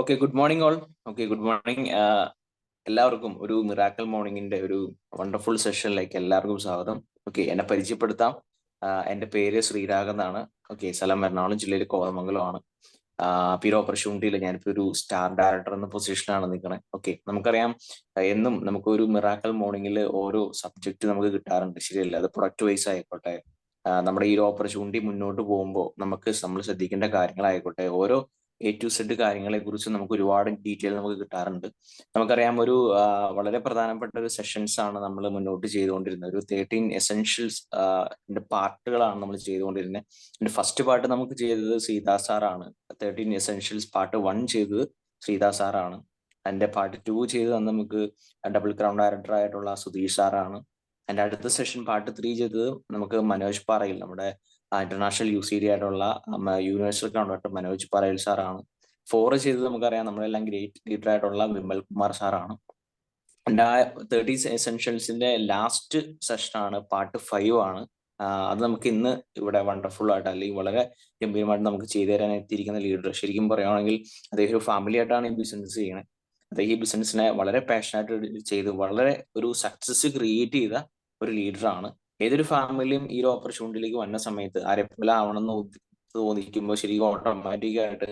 Okay, good morning all. Okay, good morning. എല്ലാവർക്കും ഒരു miracle മോർണിംഗിന്റെ ഒരു വണ്ടർഫുൾ സെഷനിലേക്ക് എല്ലാവർക്കും സ്വാഗതം. ഓക്കെ, എന്നെ പരിചയപ്പെടുത്താം. എൻ്റെ പേര് ശ്രീരാഗ് എന്നാണ്. ഓക്കെ, സ്ഥലം എറണാകുളം ജില്ലയിൽ കോതമംഗലമാണ്. പീർ ഓപ്പർച്യൂണിറ്റിയിൽ ഞാനിപ്പോൾ ഒരു സ്റ്റാർ ഡയറക്ടർ എന്ന പൊസിഷനാണ് നിൽക്കണേ. ഓക്കെ, നമുക്കറിയാം, എന്നും നമുക്ക് ഒരു മിറാക്കൽ മോർണിംഗിൽ ഓരോ സബ്ജക്റ്റ് നമുക്ക് കിട്ടാറുണ്ട്, ശരിയല്ല? അത് പ്രൊഡക്റ്റ് വൈസ് ആയിക്കോട്ടെ, നമ്മുടെ ഈ ഒരു ഓപ്പർച്യൂണിറ്റി മുന്നോട്ട് പോകുമ്പോൾ നമ്മൾ ശ്രദ്ധിക്കേണ്ട കാര്യങ്ങളായിക്കോട്ടെ, ഓരോ A to Z കാര്യങ്ങളെ കുറിച്ച് നമുക്ക് ഒരുപാട് ഡീറ്റെയിൽ നമുക്ക് കിട്ടാറുണ്ട്. നമുക്കറിയാം, വളരെ പ്രധാനപ്പെട്ട ഒരു സെഷൻസ് ആണ് നമ്മൾ മുന്നോട്ട് ചെയ്തുകൊണ്ടിരുന്നത്. ഒരു 13 എസെൻഷ്യൽസ് പാർട്ടുകളാണ് നമ്മൾ ചെയ്തുകൊണ്ടിരുന്നത്. എൻ്റെ ഫസ്റ്റ് പാർട്ട് നമുക്ക് ചെയ്തത് ശ്രീദാസ് സാറാണ്. 13 എസെൻഷ്യൽസ് പാർട്ട് 1 ചെയ്തത് ശ്രീദാസ് സാറാണ്. എൻ്റെ പാർട്ട് 2 ചെയ്തത് അന്ന് നമുക്ക് ഡബിൾ ക്രൗൺ ഡയറക്ടർ ആയിട്ടുള്ള സുധീഷ് സാറാണ്. എൻ്റെ അടുത്ത സെഷൻ പാർട്ട് 3 ചെയ്തത് നമുക്ക് മനോജ് പാറയിൽ, നമ്മുടെ ഇന്റർനാഷണൽ UCD ആയിട്ടുള്ള യൂണിവേഴ്സൽ കോൺട്രാക്ടർ മനോജ് പാറയിൽ സാറാണ്. 4 ചെയ്തത് നമുക്കറിയാം, നമ്മളെല്ലാം ഗ്രേറ്റ് ലീഡർ ആയിട്ടുള്ള വിമൽ കുമാർ സാറാണ്. എൻ്റെ 30 എസെൻഷ്യൽസിന്റെ ലാസ്റ്റ് സെഷനാണ് പാർട്ട് 5 ആണ്. അത് നമുക്ക് ഇന്ന് ഇവിടെ വണ്ടർഫുൾ ആയിട്ട്, അല്ലെങ്കിൽ വളരെ ഗംഭീരമായിട്ട് നമുക്ക് ചെയ്തു തരാൻ എത്തിയിരിക്കുന്ന ലീഡർ, ശരിക്കും പറയുകയാണെങ്കിൽ അദ്ദേഹം ഒരു ഫാമിലി ആയിട്ടാണ് ഈ ബിസിനസ് ചെയ്യണത്. അദ്ദേഹം ഈ ബിസിനസ്സിനെ വളരെ പാഷനായിട്ട് ചെയ്ത് വളരെ ഒരു സക്സസ് ക്രിയേറ്റ് ചെയ്ത ഒരു ലീഡറാണ്. ഏതൊരു ഫാമിലിയും ഈ ഒരു ഓപ്പർച്യൂണിറ്റിയിലേക്ക് വന്ന സമയത്ത് ആരെപ്പോലെ ആവണമെന്ന് തോന്നിക്കുമ്പോൾ ശരിക്കും ഓട്ടോമാറ്റിക്കായിട്ട്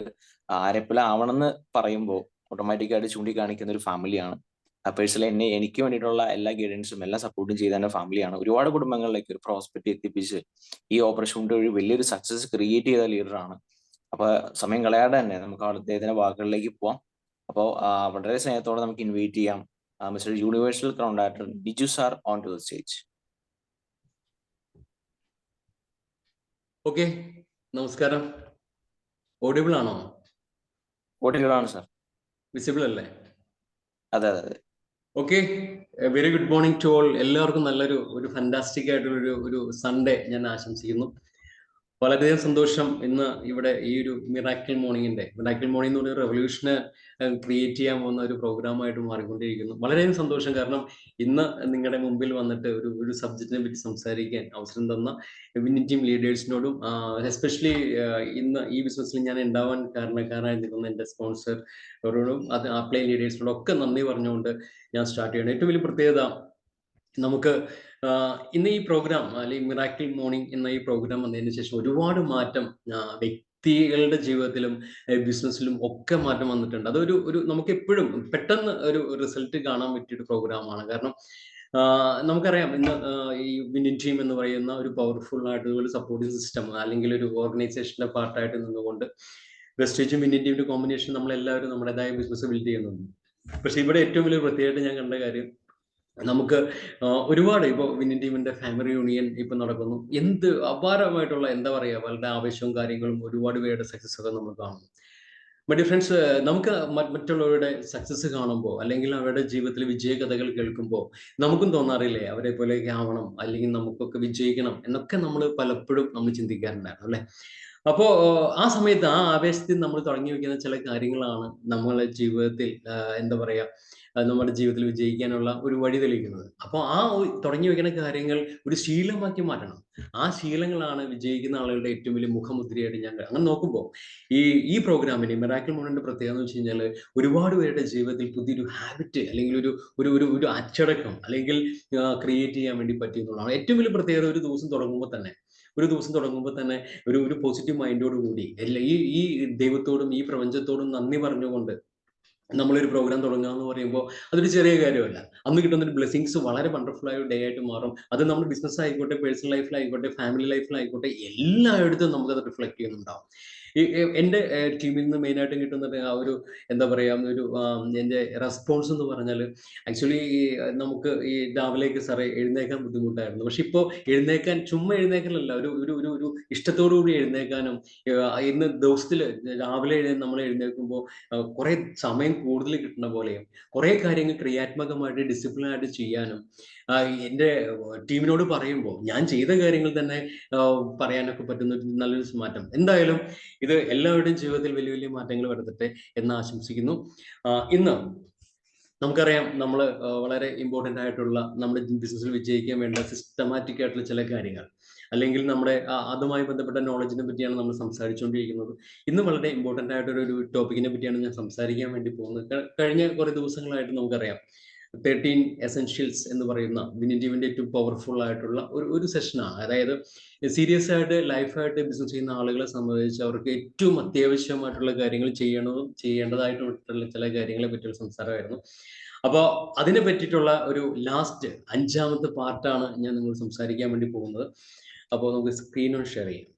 ആരെപ്പോലെ ആവണമെന്ന് പറയുമ്പോൾ ഓട്ടോമാറ്റിക്കായിട്ട് ചൂണ്ടിക്കാണിക്കുന്ന ഒരു ഫാമിലിയാണ്. പേഴ്സണലി എനിക്ക് വേണ്ടിയിട്ടുള്ള എല്ലാ ഗൈഡൻസും എല്ലാ സപ്പോർട്ടും ചെയ്ത എൻ്റെ ഫാമിലിയാണ്. ഒരുപാട് കുടുംബങ്ങളിലേക്ക് ഒരു പ്രോസ്പെക്റ്റ് എത്തിപ്പിച്ച് ഈ ഓപ്പർച്യൂണിറ്റി വഴി വലിയൊരു സക്സസ് ക്രിയേറ്റ് ചെയ്ത ലീഡറാണ്. അപ്പൊ സമയം കളയാതെ തന്നെ നമുക്ക് അദ്ദേഹത്തിന്റെ വാക്കുകളിലേക്ക് പോവാം. അപ്പോൾ വളരെ സ്നേഹത്തോടെ നമുക്ക് ഇൻവൈറ്റ് ചെയ്യാം mister universal crown director Biju sir on to the stage. Okay, നമസ്കാരം. ഓഡിബിൾ ആണോ? ഓഡിബിൾ ആണ് സാർ. വിസിബിൾ അല്ലേ? അതെ അതെ അതെ. Okay, very good morning to all. എല്ലാവർക്കും നല്ലൊരു ഫാന്റാസ്റ്റിക് ആയിട്ടുള്ള സൺഡേ ഞാൻ ആശംസിക്കുന്നു. വളരെയധികം സന്തോഷം. ഇന്ന് ഇവിടെ ഈ ഒരു മിറാക്കിൾ മോർണിംഗ് എന്ന് പറയുന്ന റെവല്യൂഷന് ക്രിയേറ്റ് ചെയ്യാൻ പോകുന്ന ഒരു പ്രോഗ്രാമായിട്ട് മാറിക്കൊണ്ടിരിക്കുന്നു. വളരെയധികം സന്തോഷം. കാരണം ഇന്ന് നിങ്ങളുടെ മുമ്പിൽ വന്നിട്ട് ഒരു സബ്ജക്റ്റിനെ പറ്റി സംസാരിക്കാൻ അവസരം തന്ന വിന്നിംഗ് ടീം ലീഡേഴ്സിനോടും, എസ്പെഷ്യലി ഇന്ന് ഈ ബിസിനസ്സിൽ ഞാൻ ഉണ്ടാവാൻ കാരണക്കാരായി നിൽക്കുന്ന എൻ്റെ സ്പോൺസറോടും അത് അപ്ലൈ ലീഡേഴ്സിനോടും ഒക്കെ നന്ദി പറഞ്ഞുകൊണ്ട് ഞാൻ സ്റ്റാർട്ട് ചെയ്യണം. ഏറ്റവും വലിയ പ്രത്യേകത, നമുക്ക് ഇന്ന് ഈ പ്രോഗ്രാം, അല്ലെങ്കിൽ മിറാക്കിൾ മോർണിംഗ് എന്ന ഈ പ്രോഗ്രാം വന്നതിന് ശേഷം ഒരുപാട് മാറ്റം വ്യക്തികളുടെ ജീവിതത്തിലും ബിസിനസ്സിലും ഒക്കെ മാറ്റം വന്നിട്ടുണ്ട്. അതൊരു നമുക്ക് എപ്പോഴും പെട്ടെന്ന് ഒരു റിസൾട്ട് കാണാൻ പറ്റിയൊരു പ്രോഗ്രാമാണ്. കാരണം നമുക്കറിയാം, ഇന്ന് ഈ വിന്നിംഗ് ടീം എന്ന് പറയുന്ന ഒരു പവർഫുൾ ആയിട്ടുള്ള ഒരു സപ്പോർട്ടിംഗ് സിസ്റ്റം, അല്ലെങ്കിൽ ഒരു ഓർഗനൈസേഷന്റെ പാർട്ടായിട്ട് നിന്നുകൊണ്ട് വെസ്റ്റേജും വിന്നിംഗ് ടീമിന്റെ കോമ്പിനേഷൻ നമ്മളെല്ലാവരും നമ്മുടേതായ ബിസിനസ് ബിൽഡ് ചെയ്യുന്നുണ്ട്. പക്ഷെ ഇവിടെ ഏറ്റവും വലിയ പ്രത്യേകത ഞാൻ കണ്ട കാര്യം, നമുക്ക് ഒരുപാട് ഇപ്പോൾ വിന്നിംഗ് ടീമിന്റെ ഫാമിലി യൂണിയൻ ഇപ്പൊ നടക്കുന്നു. എന്ത് അപാരമായിട്ടുള്ള, എന്താ പറയുക, വളരെ ആവശ്യവും കാര്യങ്ങളും, ഒരുപാട് പേരുടെ സക്സസ് ഒക്കെ നമ്മൾ കാണുന്നു. ബട്ട് ഫ്രണ്ട്സ്, നമുക്ക് മറ്റുള്ളവരുടെ സക്സസ് കാണുമ്പോൾ, അല്ലെങ്കിൽ അവരുടെ ജീവിതത്തിൽ വിജയകഥകൾ കേൾക്കുമ്പോൾ നമുക്കും തോന്നാറില്ലേ അവരെ പോലെയൊക്കെ ആവണം, അല്ലെങ്കിൽ നമുക്കൊക്കെ വിജയിക്കണം എന്നൊക്കെ നമ്മൾ പലപ്പോഴും നമ്മൾ ചിന്തിക്കാറുണ്ടായിരുന്നു, അല്ലെ? അപ്പോ ആ സമയത്ത് ആ ആവേശത്തിൽ നമ്മൾ തുടങ്ങി വെക്കുന്ന ചില കാര്യങ്ങളാണ് നമ്മളെ ജീവിതത്തിൽ എന്താ പറയാ, നമ്മുടെ ജീവിതത്തിൽ വിജയിക്കാനുള്ള ഒരു വഴി തെളിയിക്കുന്നത്. അപ്പോൾ ആ തുടങ്ങി വെക്കുന്ന കാര്യങ്ങൾ ഒരു ശീലമാക്കി മാറ്റണം. ആ ശീലങ്ങളാണ് വിജയിക്കുന്ന ആളുകളുടെ ഏറ്റവും വലിയ മുഖമുദ്രയായിട്ട് ഞാൻ അങ്ങനെ നോക്കുമ്പോൾ ഈ പ്രോഗ്രാമിന് മിറാക്കിൾ മോർണിംഗിന്റെ പ്രത്യേകത എന്ന് വെച്ച് കഴിഞ്ഞാൽ, ഒരുപാട് പേരുടെ ജീവിതത്തിൽ പുതിയൊരു ഹാബിറ്റ്, അല്ലെങ്കിൽ ഒരു അച്ചടക്കം, അല്ലെങ്കിൽ ക്രിയേറ്റ് ചെയ്യാൻ വേണ്ടി പറ്റിയെന്നുള്ളതാണ് ഏറ്റവും വലിയ പ്രത്യേകത. ഒരു ദിവസം തുടങ്ങുമ്പോൾ തന്നെ ഒരു പോസിറ്റീവ് മൈൻഡോട് കൂടി ഈ ദൈവത്തോടും ഈ പ്രപഞ്ചത്തോടും നന്ദി പറഞ്ഞുകൊണ്ട് നമ്മളൊരു പ്രോഗ്രാം തുടങ്ങുക എന്ന് പറയുമ്പോൾ അതൊരു ചെറിയ കാര്യമല്ല. അന്ന് കിട്ടുന്ന ഒരു ബ്ലെസ്സിങ്സ് വളരെ വണ്ടർഫുൾ ആയ ഒരു ഡേ ആയിട്ട് മാറും. അത് നമ്മുടെ ബിസിനസ് ആയിക്കോട്ടെ, പേഴ്സണൽ ലൈഫിലായിക്കോട്ടെ, ഫാമിലി ലൈഫിലായിക്കോട്ടെ, എല്ലായിടത്തും നമുക്കത് റിഫ്ലക്ട് ചെയ്യുന്നുണ്ടാവും. എൻ്റെ ടീമിൽ നിന്ന് മെയിനായിട്ടും കിട്ടുന്നത് ആ ഒരു, എന്താ പറയുക, എൻ്റെ റെസ്പോൺസ് എന്ന് പറഞ്ഞാൽ, ആക്ച്വലി നമുക്ക് ഈ രാവിലേക്ക് സാറേ എഴുന്നേക്കാൻ ബുദ്ധിമുട്ടായിരുന്നു. പക്ഷെ ഇപ്പോൾ ചുമ്മാ എഴുന്നേക്കാനല്ല, ഒരു ഇഷ്ടത്തോടു കൂടി എഴുന്നേക്കാനും, ഇന്ന് ദിവസത്തിൽ രാവിലെ നമ്മൾ എഴുന്നേൽക്കുമ്പോൾ കുറെ സമയം കൂടുതൽ കിട്ടുന്ന പോലെയും, കുറെ കാര്യങ്ങൾ ക്രിയാത്മകമായിട്ട് ഡിസിപ്ലിൻ ആയിട്ട് ചെയ്യാനും, എൻ്റെ ടീമിനോട് പറയുമ്പോൾ ഞാൻ ചെയ്ത കാര്യങ്ങൾ തന്നെ പറയാനൊക്കെ പറ്റുന്ന നല്ലൊരു മാറ്റം. എന്തായാലും ഇത് എല്ലാവരുടെയും ജീവിതത്തിൽ വലിയ വലിയ മാറ്റങ്ങൾ വരുത്തട്ടെ എന്ന് ആശംസിക്കുന്നു. ഇന്ന് നമുക്കറിയാം, നമ്മൾ വളരെ ഇമ്പോർട്ടൻ്റ് ആയിട്ടുള്ള നമ്മുടെ ബിസിനസ്സിൽ വിജയിക്കാൻ വേണ്ട സിസ്റ്റമാറ്റിക് ആയിട്ടുള്ള ചില കാര്യങ്ങൾ, അല്ലെങ്കിൽ നമ്മുടെ അതുമായി ബന്ധപ്പെട്ട നോളജിനെ പറ്റിയാണ് നമ്മൾ സംസാരിച്ചുകൊണ്ടിരിക്കുന്നത്. ഇന്ന് വളരെ ഇമ്പോർട്ടൻ്റ് ആയിട്ടൊരു ടോപ്പിക്കിനെ പറ്റിയാണ് ഞാൻ സംസാരിക്കാൻ വേണ്ടി പോകുന്നത്. കഴിഞ്ഞ കുറേ ദിവസങ്ങളായിട്ട് നമുക്കറിയാം 13 എസെൻഷ്യൽസ് എന്ന് പറയുന്ന വിനിറ്റീവിൻ്റെ ഏറ്റവും പവർഫുൾ ആയിട്ടുള്ള ഒരു സെഷനാണ്. അതായത് സീരിയസ് ആയിട്ട് ലൈഫായിട്ട് ബിസിനസ് ചെയ്യുന്ന ആളുകളെ സംബന്ധിച്ച് അവർക്ക് ഏറ്റവും അത്യാവശ്യമായിട്ടുള്ള കാര്യങ്ങൾ ചെയ്യേണ്ടതായിട്ടുള്ള ചില കാര്യങ്ങളെ പറ്റിയുള്ള സംസാരമായിരുന്നു. അപ്പോൾ അതിനെ പറ്റിയിട്ടുള്ള ഒരു ലാസ്റ്റ് 5ാമത്തെ പാർട്ടാണ് ഞാൻ നിങ്ങൾ സംസാരിക്കാൻ വേണ്ടി പോകുന്നത്. അപ്പോൾ നമുക്ക് സ്ക്രീൻ ഒന്ന് ഷെയർ ചെയ്യാം.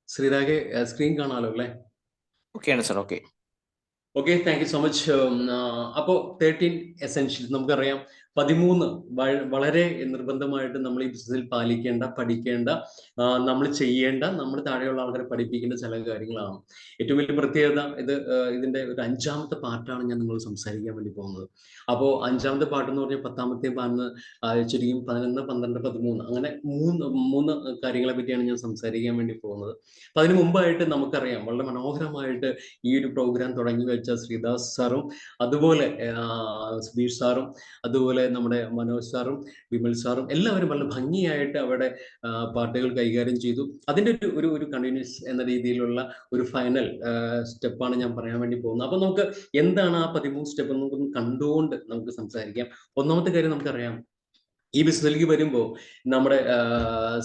ശ്രീരാഗെ സ്ക്രീൻ കാണാമല്ലോ അല്ലേ? ഓക്കെയാണ് sir. Okay. Okay, thank you so much. അപ്പോൾ 13 എസെൻഷ്യൽസ് നമുക്കറിയാം. 13 വളരെ നിർബന്ധമായിട്ട് നമ്മൾ ഈ ബിസിനസ്സിൽ പാലിക്കേണ്ട, പഠിക്കേണ്ട, നമ്മൾ ചെയ്യേണ്ട, നമ്മൾ താഴെയുള്ള ആൾക്കാരെ പഠിപ്പിക്കേണ്ട ചില കാര്യങ്ങളാണ്. ഏറ്റവും വലിയ പ്രത്യേകത ഇതിന്റെ ഒരു 5ാമത്തെ പാർട്ടാണ് ഞാൻ നിങ്ങൾ സംസാരിക്കാൻ വേണ്ടി പോകുന്നത്. അപ്പോൾ 5ാമത്തെ പാർട്ട് എന്ന് പറഞ്ഞാൽ 10ാമത്തെ പാർട്ട് ചുരുങ്ങിയും 11, 12, 13 അങ്ങനെ മൂന്ന് കാര്യങ്ങളെ പറ്റിയാണ് ഞാൻ സംസാരിക്കാൻ വേണ്ടി പോകുന്നത്. അപ്പൊ അതിന് മുമ്പായിട്ട് നമുക്കറിയാം വളരെ മനോഹരമായിട്ട് ഈ ഒരു പ്രോഗ്രാം തുടങ്ങി വെച്ച ശ്രീദാസ് സാറും അതുപോലെ സുധീഷ് സാറും അതുപോലെ നമ്മുടെ മനോജ് സാറും വിമൽ സാറും എല്ലാവരും വളരെ ഭംഗിയായിട്ട് അവിടെ പാട്ടുകൾ കൈകാര്യം ചെയ്തു. അതിൻ്റെ ഒരു കണ്ടിന്യൂസ് എന്ന രീതിയിലുള്ള ഒരു ഫൈനൽ സ്റ്റെപ്പാണ് ഞാൻ പറയാൻ വേണ്ടി പോകുന്നത്. അപ്പൊ നമുക്ക് എന്താണ് ആ 13 സ്റ്റെപ്പ് നമുക്കൊന്ന് കണ്ടുകൊണ്ട് നമുക്ക് സംസാരിക്കാം. ഒന്നാമത്തെ കാര്യം നമുക്കറിയാം, ഈ ബിസിനസ്സിലേക്ക് വരുമ്പോൾ നമ്മുടെ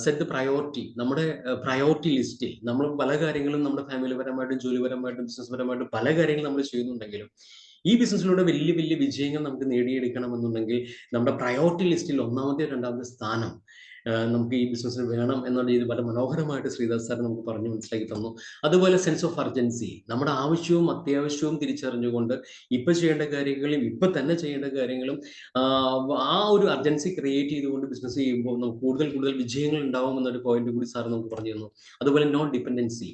സെറ്റ് പ്രയോറിറ്റി, നമ്മുടെ പ്രയോറിറ്റി ലിസ്റ്റിൽ നമ്മൾ പല കാര്യങ്ങളും നമ്മുടെ ഫാമിലി പരമായിട്ടും ജോലിപരമായിട്ടും ബിസിനസ് പരമായിട്ടും പല കാര്യങ്ങളും നമ്മൾ ചെയ്യുന്നുണ്ടെങ്കിലും ഈ ബിസിനസ്സിലൂടെ വലിയ വലിയ വിജയങ്ങൾ നമുക്ക് നേടിയെടുക്കണമെന്നുണ്ടെങ്കിൽ നമ്മുടെ പ്രയോറിറ്റി ലിസ്റ്റിൽ 1ാമത്തെ 2ാമത്തെ സ്ഥാനം നമുക്ക് ഈ ബിസിനസ്സിൽ വേണം എന്നുള്ള രീതി വളരെ മനോഹരമായിട്ട് ശ്രീദാസ് സാർ നമുക്ക് പറഞ്ഞു മനസ്സിലാക്കി തന്നു. അതുപോലെ സെൻസ് ഓഫ് അർജൻസി, നമ്മുടെ ആവശ്യവും അത്യാവശ്യവും തിരിച്ചറിഞ്ഞുകൊണ്ട് ഇപ്പൊ ചെയ്യേണ്ട കാര്യങ്ങളും ഇപ്പൊ തന്നെ ചെയ്യേണ്ട കാര്യങ്ങളും ആ ഒരു അർജൻസി ക്രിയേറ്റ് ചെയ്തുകൊണ്ട് ബിസിനസ് ചെയ്യുമ്പോൾ നമുക്ക് കൂടുതൽ വിജയങ്ങൾ ഉണ്ടാവും എന്നൊരു പോയിന്റ് കൂടി സാർ നമുക്ക് പറഞ്ഞു തന്നു. അതുപോലെ നോൺ ഡിപ്പെൻഡൻസി,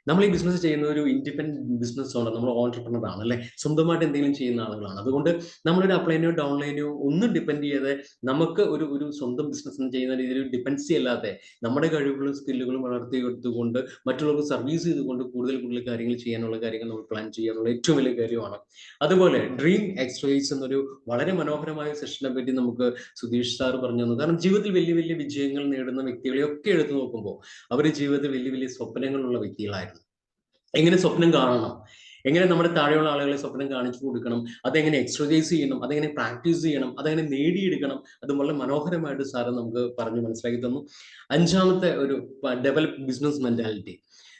നമ്മൾ ഈ ബിസിനസ് ചെയ്യുന്ന ഒരു ഇൻഡിപെൻഡന്റ് ബിസിനസ് ഓണർ, നമ്മൾ ഓൺടർപ്രണർ ആണ് അല്ലെ, സ്വന്തമായിട്ട് എന്തെങ്കിലും ചെയ്യുന്ന ആളുകളാണ്. അതുകൊണ്ട് നമ്മളൊരു അപ്ലൈനോ ഡൗൺലൈനോ ഒന്നും ഡിപ്പെൻഡ് ചെയ്യാതെ നമുക്ക് ഒരു സ്വന്തം ബിസിനസ് ചെയ്യുന്ന രീതിയിൽ ഡിപ്പെൻഡൻസി അല്ലാതെ നമ്മുടെ കഴിവുകളും സ്കില്ലുകളും വളർത്തിയെടുത്തുകൊണ്ട് മറ്റുള്ളവർക്ക് സർവീസ് ചെയ്തുകൊണ്ട് കൂടുതൽ കാര്യങ്ങൾ ചെയ്യാനുള്ള കാര്യങ്ങൾ നമ്മൾ പ്ലാൻ ചെയ്യാനുള്ള ഏറ്റവും വലിയ കാര്യമാണ്. അതുപോലെ ഡ്രീം എക്സർസൈസ് എന്നൊരു വളരെ മനോഹരമായ സെഷനെ പറ്റി നമുക്ക് സുധീഷ് സാർ പറഞ്ഞു തന്നു. കാരണം ജീവിതത്തിൽ വലിയ വലിയ വിജയങ്ങൾ നേടുന്ന വ്യക്തികളെയൊക്കെ എടുത്തു നോക്കുമ്പോൾ അവർ ജീവിതത്തിൽ വലിയ വലിയ സ്വപ്നങ്ങളുള്ള വ്യക്തികളായിരുന്നു. എങ്ങനെ സ്വപ്നം കാണണം, എങ്ങനെ നമ്മുടെ താഴെയുള്ള ആളുകളെ സ്വപ്നം കാണിച്ചു കൊടുക്കണം, അതെങ്ങനെ എക്സർസൈസ് ചെയ്യണം, അതെങ്ങനെ പ്രാക്ടീസ് ചെയ്യണം, അതെങ്ങനെ നേടിയെടുക്കണം, അത് വളരെ മനോഹരമായിട്ട് സാറ് നമുക്ക് പറഞ്ഞു മനസ്സിലാക്കി തന്നു. 5ാമത്തെ ഒരു ഡെവലപ്പ് ബിസിനസ് മെന്റാലിറ്റി,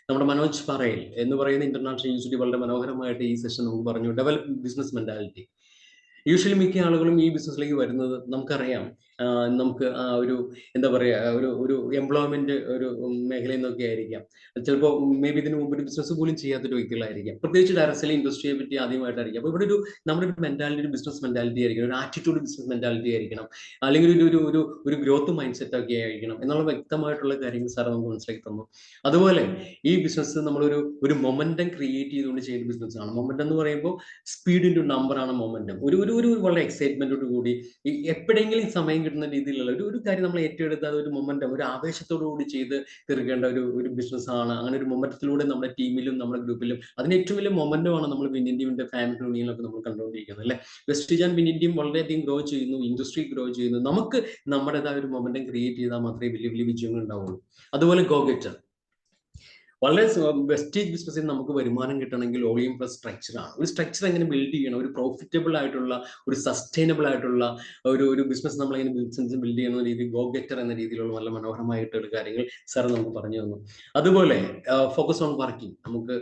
നമ്മുടെ മനോജ് പറയൽ എന്ന് പറയുന്ന ഇന്റർനാഷണൽ യൂണിവേഴ്സിറ്റി വളരെ മനോഹരമായിട്ട് ഈ സെഷൻ നമുക്ക് പറഞ്ഞു. ഡെവലപ്പ് ബിസിനസ് മെന്റാലിറ്റി, യൂഷ്വലി മിക്ക ആളുകളും ഈ ബിസിനസ്സിലേക്ക് വരുന്നത് നമുക്കറിയാം, നമുക്ക് ഒരു എന്താ പറയുക ഒരു എംപ്ലോയ്മെന്റ് ഒരു മേഖലയിൽ നിന്നൊക്കെ ആയിരിക്കാം. ചിലപ്പോൾ മേ ബി ഇതിനു മുമ്പ് ഒരു ബിസിനസ് പോലും ചെയ്യാത്തൊരു വ്യക്തികളായിരിക്കാം, പ്രത്യേകിച്ച് ഡയറക്ട്ലി ഇൻഡസ്ട്രിയെ പറ്റി ആദ്യമായിട്ടായിരിക്കും. അപ്പോൾ ഇവിടെ നമ്മുടെ ഒരു മെന്റാലിറ്റി, ഒരു ബിസിനസ് മെന്റാലിറ്റി ആയിരിക്കണം, ഒരു ആറ്റിറ്റ്യൂഡ് ബിസിനസ് മെന്റാലിറ്റി ആയിരിക്കണം, അല്ലെങ്കിൽ ഒരു ഗ്രോത്ത് മൈൻഡ് സെറ്റ് ഒക്കെ ആയിരിക്കണം എന്നുള്ള വ്യക്തമായിട്ടുള്ള കാര്യങ്ങൾ സാർ നമുക്ക് മനസ്സിലാക്കി തന്നു. അതുപോലെ ഈ ബിസിനസ് നമ്മളൊരു മൊമെന്റം ക്രിയേറ്റ് ചെയ്തുകൊണ്ട് ചെയ്യുന്ന ബിസിനസ് ആണ്. മൊമെന്റം എന്ന് പറയുമ്പോൾ സ്പീഡ് ഇൻറ്റു നമ്പർ ആണ് മൊമെന്റം. ഒരു വളരെ എക്സൈറ്റ്മെന്റോട് കൂടി എപ്പോഴെങ്കിലും സമയം കിട്ടുന്ന രീതിയിലുള്ള ഒരു കാര്യം നമ്മൾ ഏറ്റെടുത്ത് അതൊരു മൊമെന്റം, ഒരു ആവേശത്തോടു കൂടി ചെയ്ത് തീർക്കേണ്ട ഒരു ബിസിനസ് ആണ്. അങ്ങനെ ഒരു മൊമെന്റത്തിലൂടെ നമ്മുടെ ടീമിലും നമ്മുടെ ഗ്രൂപ്പിലും അതിന് ഏറ്റവും വലിയ മൊമെന്റമാണ് നമ്മൾ വിൻ ഇന്ത്യയുടെ ഫാമിലി യൂണിയനിലൊക്കെ നമ്മൾ കണ്ടുകൊണ്ടിരിക്കുന്നത് അല്ലെ. വെസ്റ്റീജ് ആൻഡ് വിൻ ഇന്ത്യയും വളരെയധികം ഗ്രോ ചെയ്യുന്നു, ഇൻഡസ്ട്രി ഗ്രോ ചെയ്യുന്നു. നമുക്ക് നമ്മുടേതായ ഒരു മൊമെന്റം ക്രിയേറ്റ് ചെയ്താൽ മാത്രമേ വലിയ വലിയ വിജയങ്ങൾ ഉണ്ടാവുള്ളൂ. അതുപോലെ ഗോ ഗെറ്റർ, വളരെ വെസ്റ്റേജ് ബിസിനസ്സിൽ നമുക്ക് വരുമാനം കിട്ടണമെങ്കിൽ വോളിയം പ്ലസ് സ്ട്രക്ചർ ആണ്. ഒരു സ്ട്രക്ചർ എങ്ങനെ ബിൽഡ് ചെയ്യണം, ഒരു പ്രോഫിറ്റബിൾ ആയിട്ടുള്ള ഒരു സസ്റ്റൈനബിൾ ആയിട്ടുള്ള ഒരു ബിസിനസ് നമ്മൾ എങ്ങനെ ബിസിനസ് ബിൽഡ് ചെയ്യുന്ന രീതി ഗോ ഗെറ്റർ എന്ന രീതിയിലുള്ള നല്ല മനോഹരമായിട്ടുള്ള കാര്യങ്ങൾ സാർ നമുക്ക് പറഞ്ഞു തന്നു. അതുപോലെ ഫോക്കസ് ഓൺ വർക്കിംഗ്, നമുക്ക്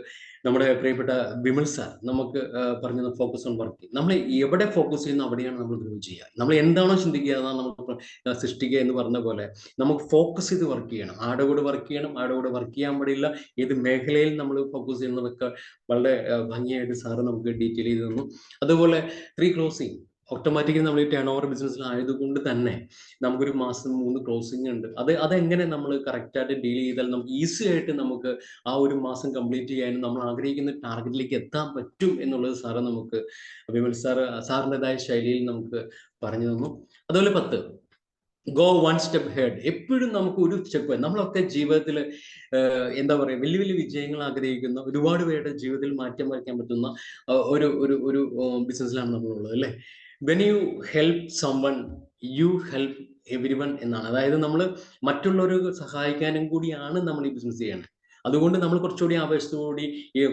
നമ്മുടെ പ്രിയപ്പെട്ട വിമൽ സാർ നമുക്ക് പറഞ്ഞു ഫോക്കസ് ഓൺ വർക്കിംഗ്. നമ്മൾ എവിടെ ഫോക്കസ് ചെയ്യുന്നു അവിടെയാണ് നമ്മൾ ഗ്രോ ചെയ്യുക. നമ്മൾ എന്താണോ ചിന്തിക്കുക അതാണ് നമ്മൾ സൃഷ്ടിക്കുക എന്ന് പറഞ്ഞ പോലെ നമുക്ക് ഫോക്കസ് ചെയ്ത് വർക്ക് ചെയ്യണം. ആടെ കൂടെ വർക്ക് ചെയ്യണം, ആടെ കൂടെ വർക്ക് ചെയ്യാൻ പാടില്ല, ഏത് മേഖലയിൽ നമ്മൾ ഫോക്കസ് ചെയ്യുന്നതൊക്കെ വളരെ ഭംഗിയായിട്ട് സാറ് നമുക്ക് ഡീറ്റെയിൽ ചെയ്ത് തന്നു. അതുപോലെ 3 ക്ലോസിങ്, ഓട്ടോമാറ്റിക്കലി നമ്മൾ ഈ ടേൺ ഓവർ ബിസിനസ്സിലായതുകൊണ്ട് തന്നെ നമുക്കൊരു മാസം 3 ക്ലോസിംഗ് ഉണ്ട്. അതെങ്ങനെ നമ്മൾ കറക്റ്റായിട്ട് ഡീൽ ചെയ്താൽ നമുക്ക് ഈസി ആയിട്ട് നമുക്ക് ആ ഒരു മാസം കംപ്ലീറ്റ് ചെയ്യാനും നമ്മൾ ആഗ്രഹിക്കുന്ന ടാർഗറ്റിലേക്ക് എത്താൻ പറ്റും എന്നുള്ളത് സാറ് നമുക്ക് വിമൽ സാറിൻ്റെതായ ശൈലിയിൽ നമുക്ക് പറഞ്ഞു തന്നു. അതുപോലെ 10 ഗോ വൺ സ്റ്റെപ്പ് ഹെഡ്. എപ്പോഴും നമുക്ക് ഒരു സ്റ്റെപ്പ്, നമ്മളൊക്കെ ജീവിതത്തിൽ എന്താ പറയുക, വലിയ വലിയ വിജയങ്ങൾ ആഗ്രഹിക്കുന്ന ഒരുപാട് പേരുടെ ജീവിതത്തിൽ മാറ്റം വരയ്ക്കാൻ പറ്റുന്ന ഒരു ഒരു ഒരു ബിസിനസ്സിലാണ് നമ്മളുള്ളത് അല്ലേ. When you help someone you help every one എന്നാണ്. അതായത് നമ്മൾ മറ്റുള്ളവരെ സഹായിക്കാനും കൂടിയാണ് നമ്മൾ ഈ ബിസിനസ് ചെയ്യുന്നത്. അതുകൊണ്ട് നമ്മൾ കുറച്ചുകൂടി ആവേശത്തോടുകൂടി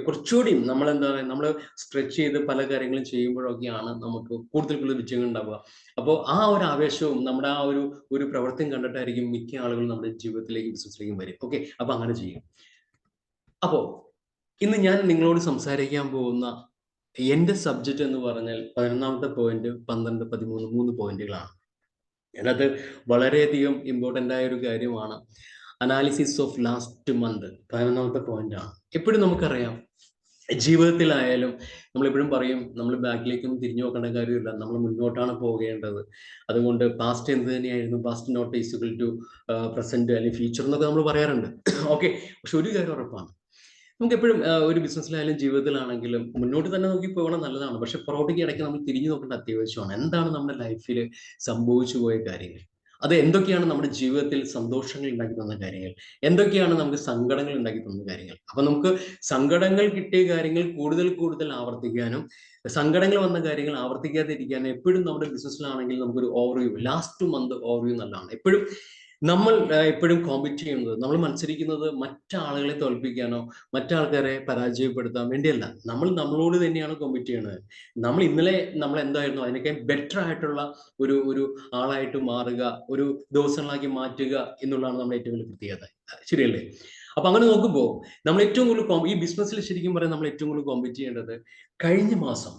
കുറച്ചുകൂടി നമ്മൾ എന്താ പറയുക, നമ്മൾ സ്ട്രെച്ച് ചെയ്ത് പല കാര്യങ്ങളും ചെയ്യുമ്പോഴൊക്കെയാണ് നമുക്ക് കൂടുതൽ കൂടുതൽ വിജയങ്ങൾ ഉണ്ടാവുക. അപ്പോൾ ആ ഒരു ആവേശവും നമ്മുടെ ആ ഒരു ഒരു പ്രവർത്തനം കണ്ടിട്ടായിരിക്കും മിക്ക ആളുകളും നമ്മുടെ ജീവിതത്തിലേക്കും ബിസിനസ്സിലേക്കും വരും. ഓക്കെ, അപ്പൊ അങ്ങനെ ചെയ്യും. അപ്പോ ഇന്ന് ഞാൻ നിങ്ങളോട് സംസാരിക്കാൻ പോകുന്ന എന്റെ സബ്ജക്റ്റ് എന്ന് പറഞ്ഞാൽ 11ാമത്തെ പോയിന്റ്, 12, 13, 3 പോയിന്റുകളാണ്. അതിനകത്ത് വളരെയധികം ഇമ്പോർട്ടൻ്റ് ആയ ഒരു കാര്യമാണ് അനാലിസിസ് ഓഫ് ലാസ്റ്റ് മന്ത്. 11ാമത്തെ പോയിന്റ് ആണ്. എപ്പോഴും നമുക്കറിയാം, ജീവിതത്തിലായാലും നമ്മളെപ്പോഴും പറയും, നമ്മൾ ബാക്കിലേക്കൊന്നും തിരിഞ്ഞു നോക്കേണ്ട കാര്യമില്ല, നമ്മൾ മുന്നോട്ടാണ് പോകേണ്ടത്. അതുകൊണ്ട് പാസ്റ്റ് എന്ത് തന്നെയായിരുന്നു, past not equal to present അല്ലെങ്കിൽ ഫ്യൂച്ചർ എന്നൊക്കെ നമ്മൾ പറയാറുണ്ട്. ഓക്കെ, പക്ഷെ ഒരു കാര്യം ഉറപ്പാണ്, നമുക്ക് എപ്പോഴും ഒരു ബിസിനസ്സിലായാലും ജീവിതത്തിലാണെങ്കിലും മുന്നോട്ട് തന്നെ നോക്കി പോകണം, നല്ലതാണ്. പക്ഷെ പുറകോട്ടേക്ക് ഇടയ്ക്ക് നമ്മൾ തിരിഞ്ഞു നോക്കേണ്ട അത്യാവശ്യമാണ്. എന്താണ് നമ്മുടെ ലൈഫിൽ സംഭവിച്ചു പോയ കാര്യങ്ങൾ, അത് എന്തൊക്കെയാണ് നമ്മുടെ ജീവിതത്തിൽ സന്തോഷങ്ങൾ ഉണ്ടാക്കി തന്ന കാര്യങ്ങൾ, എന്തൊക്കെയാണ് നമുക്ക് സങ്കടങ്ങൾ ഉണ്ടാക്കി തന്ന കാര്യങ്ങൾ. അപ്പൊ നമുക്ക് സങ്കടങ്ങൾ കിട്ടിയ കാര്യങ്ങൾ കൂടുതൽ കൂടുതൽ ആവർത്തിക്കാനും, സങ്കടങ്ങൾ വന്ന കാര്യങ്ങൾ ആവർത്തിക്കാതിരിക്കാനും എപ്പോഴും നമ്മുടെ ബിസിനസ്സിലാണെങ്കിൽ നമുക്കൊരു ഓവർവ്യൂ, ലാസ്റ്റ് മന്ത് ഓവർവ്യൂ നല്ലതാണ്. എപ്പോഴും നമ്മൾ എപ്പോഴും കോമ്പറ്റ് ചെയ്യുന്നത്, നമ്മൾ മത്സരിക്കുന്നത് മറ്റാളുകളെ തോൽപ്പിക്കാനോ മറ്റാൾക്കാരെ പരാജയപ്പെടുത്താൻ വേണ്ടിയല്ല. നമ്മൾ നമ്മളോട് തന്നെയാണ് കോമ്പറ്റ് ചെയ്യുന്നത്. നമ്മൾ ഇന്നലെ നമ്മൾ എന്തായിരുന്നു അതിനൊക്കെ ബെറ്റർ ആയിട്ടുള്ള ഒരു ഒരു ആളായിട്ട് മാറുക, ഒരു ദിവസങ്ങളാക്കി മാറ്റുക എന്നുള്ളതാണ് നമ്മുടെ ഏറ്റവും വലിയ പ്രത്യേകത. ശരിയല്ലേ? അപ്പൊ അങ്ങനെ നോക്കുമ്പോൾ നമ്മൾ ഏറ്റവും കൂടുതൽ ഈ ബിസിനസ്സിൽ ശരിക്കും പറയാൻ നമ്മൾ ഏറ്റവും കൂടുതൽ കോമ്പറ്റ് ചെയ്യേണ്ടത് കഴിഞ്ഞ മാസം,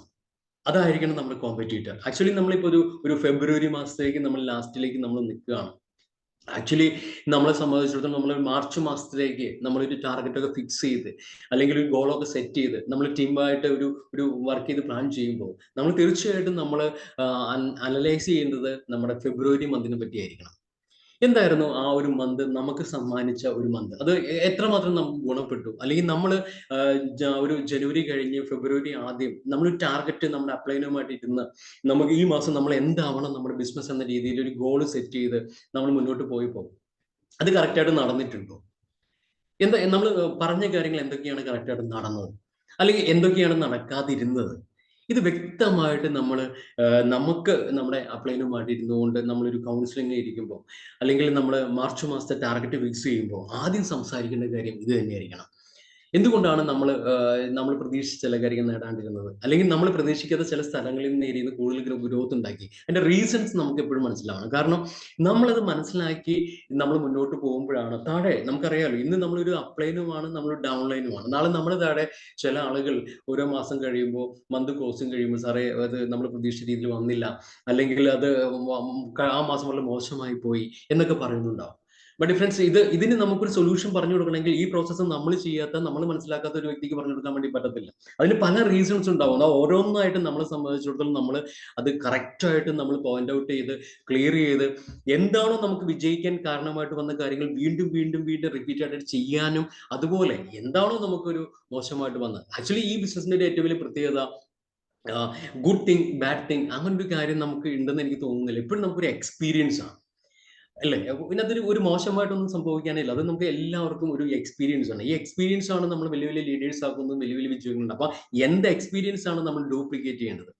അതായിരിക്കണം നമ്മുടെ കോമ്പറ്റീറ്റർ. ആക്ച്വലി നമ്മളിപ്പോ ഒരു ഫെബ്രുവരി മാസത്തേക്ക് നമ്മൾ ലാസ്റ്റിലേക്ക് നമ്മൾ നിൽക്കുകയാണ്. ആക്ച്വലി നമ്മളെ സംബന്ധിച്ചിടത്തോളം നമ്മൾ മാർച്ച് മാസത്തിലേക്ക് നമ്മളൊരു ടാർഗറ്റ് ഒക്കെ ഫിക്സ് ചെയ്ത് അല്ലെങ്കിൽ ഒരു ഗോളൊക്കെ സെറ്റ് ചെയ്ത് നമ്മൾ ടീമായിട്ട് ഒരു വർക്ക് ചെയ്ത് പ്ലാൻ ചെയ്യുമ്പോൾ നമ്മൾ തീർച്ചയായിട്ടും നമ്മൾ അനലൈസ് ചെയ്യേണ്ടത് നമ്മുടെ ഫെബ്രുവരി മന്തിനെ പറ്റിയായിരിക്കണം. എന്തായിരുന്നു ആ ഒരു മന്ത് നമുക്ക് സമ്മാനിച്ച ഒരു മന്ത്, അത് എത്രമാത്രം നമുക്ക് ഗുണപ്പെട്ടു. അല്ലെങ്കിൽ നമ്മൾ ഒരു ജനുവരി കഴിഞ്ഞ് ഫെബ്രുവരി ആദ്യം നമ്മളൊരു ടാർഗറ്റ് നമ്മുടെ അപ്ലൈനുമായിട്ട് ഇരുന്ന് നമുക്ക് ഈ മാസം നമ്മൾ എന്താവണം നമ്മുടെ ബിസിനസ് എന്ന രീതിയിൽ ഒരു ഗോൾ സെറ്റ് ചെയ്ത് നമ്മൾ മുന്നോട്ട് പോയപ്പോൾ അത് കറക്റ്റായിട്ട് നടന്നിട്ടുണ്ടോ? എന്താ നമ്മൾ പറഞ്ഞ കാര്യങ്ങൾ എന്തൊക്കെയാണ് കറക്റ്റായിട്ട് നടന്നത്, അല്ലെങ്കിൽ എന്തൊക്കെയാണ് നടക്കാതിരുന്നത്? ഇത് വ്യക്തമായിട്ട് നമ്മൾ നമുക്ക് നമ്മുടെ അപ്ലൈനുമായിട്ട് ഇരുന്നുകൊണ്ട് നമ്മളൊരു കൗൺസിലിംഗ് ഇരിക്കുമ്പോൾ അല്ലെങ്കിൽ നമ്മൾ മാർച്ച് മാസത്തെ ടാർഗറ്റ് ഫിക്സ് ചെയ്യുമ്പോൾ ആദ്യം സംസാരിക്കേണ്ട കാര്യം ഇത് തന്നെയായിരിക്കണം. എന്തുകൊണ്ടാണ് നമ്മൾ പ്രതീക്ഷിച്ച ചില കാര്യങ്ങൾ നേടാണ്ടിരുന്നത്, അല്ലെങ്കിൽ നമ്മൾ പ്രതീക്ഷിക്കാത്ത ചില സ്ഥലങ്ങളിൽ നേരിടുന്ന കൂടുതൽ ഗ്രോത്ത് ഉണ്ടാക്കി? അതിന്റെ റീസൺസ് നമുക്ക് എപ്പോഴും മനസ്സിലാവണം. കാരണം നമ്മളത് മനസ്സിലാക്കി നമ്മൾ മുന്നോട്ട് പോകുമ്പോഴാണ് താഴെ നമുക്കറിയാമല്ലോ, ഇന്ന് നമ്മളൊരു അപ്ലൈനുമാണ്, നമ്മൾ ഡൗൺലൈനുമാണ്. നാളെ നമ്മൾ താഴെ ചില ആളുകൾ ഓരോ മാസം കഴിയുമ്പോൾ, മന്ത് ക്ലോസിങ് കഴിയുമ്പോൾ, സാറേ അത് നമ്മൾ പ്രതീക്ഷിച്ച രീതിയിൽ വന്നില്ല, അല്ലെങ്കിൽ അത് ആ മാസം വളരെ മോശമായി പോയി എന്നൊക്കെ പറയുന്നുണ്ടാവും. ബട്ട് ഫ്രണ്ട്സ്, ഇതിന് നമുക്കൊരു സൊല്യൂഷൻ പറഞ്ഞു കൊടുക്കണമെങ്കിൽ ഈ പ്രോസസ്സ് നമ്മൾ ചെയ്യാത്ത, നമ്മൾ മനസ്സിലാക്കാത്ത ഒരു വ്യക്തിക്ക് പറഞ്ഞു കൊടുക്കാൻ വേണ്ടി പറ്റത്തില്ല. അതിന് പല റീസൺസ് ഉണ്ടാവും. ഓരോന്നായിട്ട് നമ്മളെ സംബന്ധിച്ചിടത്തോളം നമ്മൾ അത് കറക്റ്റായിട്ട് നമ്മൾ പോയിന്റ് ഔട്ട് ചെയ്ത് ക്ലിയർ ചെയ്ത് എന്താണോ നമുക്ക് വിജയിക്കാൻ കാരണമായിട്ട് വന്ന കാര്യങ്ങൾ വീണ്ടും വീണ്ടും വീണ്ടും റിപ്പീറ്റ് ആയിട്ട് ചെയ്യാനും, അതുപോലെ എന്താണോ നമുക്കൊരു മോശമായിട്ട് വന്നത്. ആക്ച്വലി ഈ ബിസിനസിന്റെ ഏറ്റവും വലിയ പ്രത്യേകത ഗുഡ് തിങ് ബാഡ് തിങ് അങ്ങനെ ഒരു കാര്യം നമുക്ക് ഉണ്ടെന്ന് എനിക്ക് തോന്നുന്നില്ല. എപ്പോഴും നമുക്കൊരു എക്സ്പീരിയൻസ് ആണ് അല്ലേ. ഇതിനകത്തൊരു ഒരു മോശമായിട്ടൊന്നും സംഭവിക്കാനില്ല. അത് നമുക്ക് എല്ലാവർക്കും ഒരു എക്സ്പീരിയൻസ് ആണ്. ഈ എക്സ്പീരിയൻസ് ആണ് നമ്മൾ വലിയ വലിയ ലീഡേഴ്സ് ആക്കുന്നതും വലിയ വലിയ വിജയങ്ങളുണ്ട്. അപ്പൊ എന്ത് എക്സ്പീരിയൻസ് ആണ് നമ്മൾ ഡ്യൂപ്ലിക്കേറ്റ് ചെയ്യേണ്ടത്?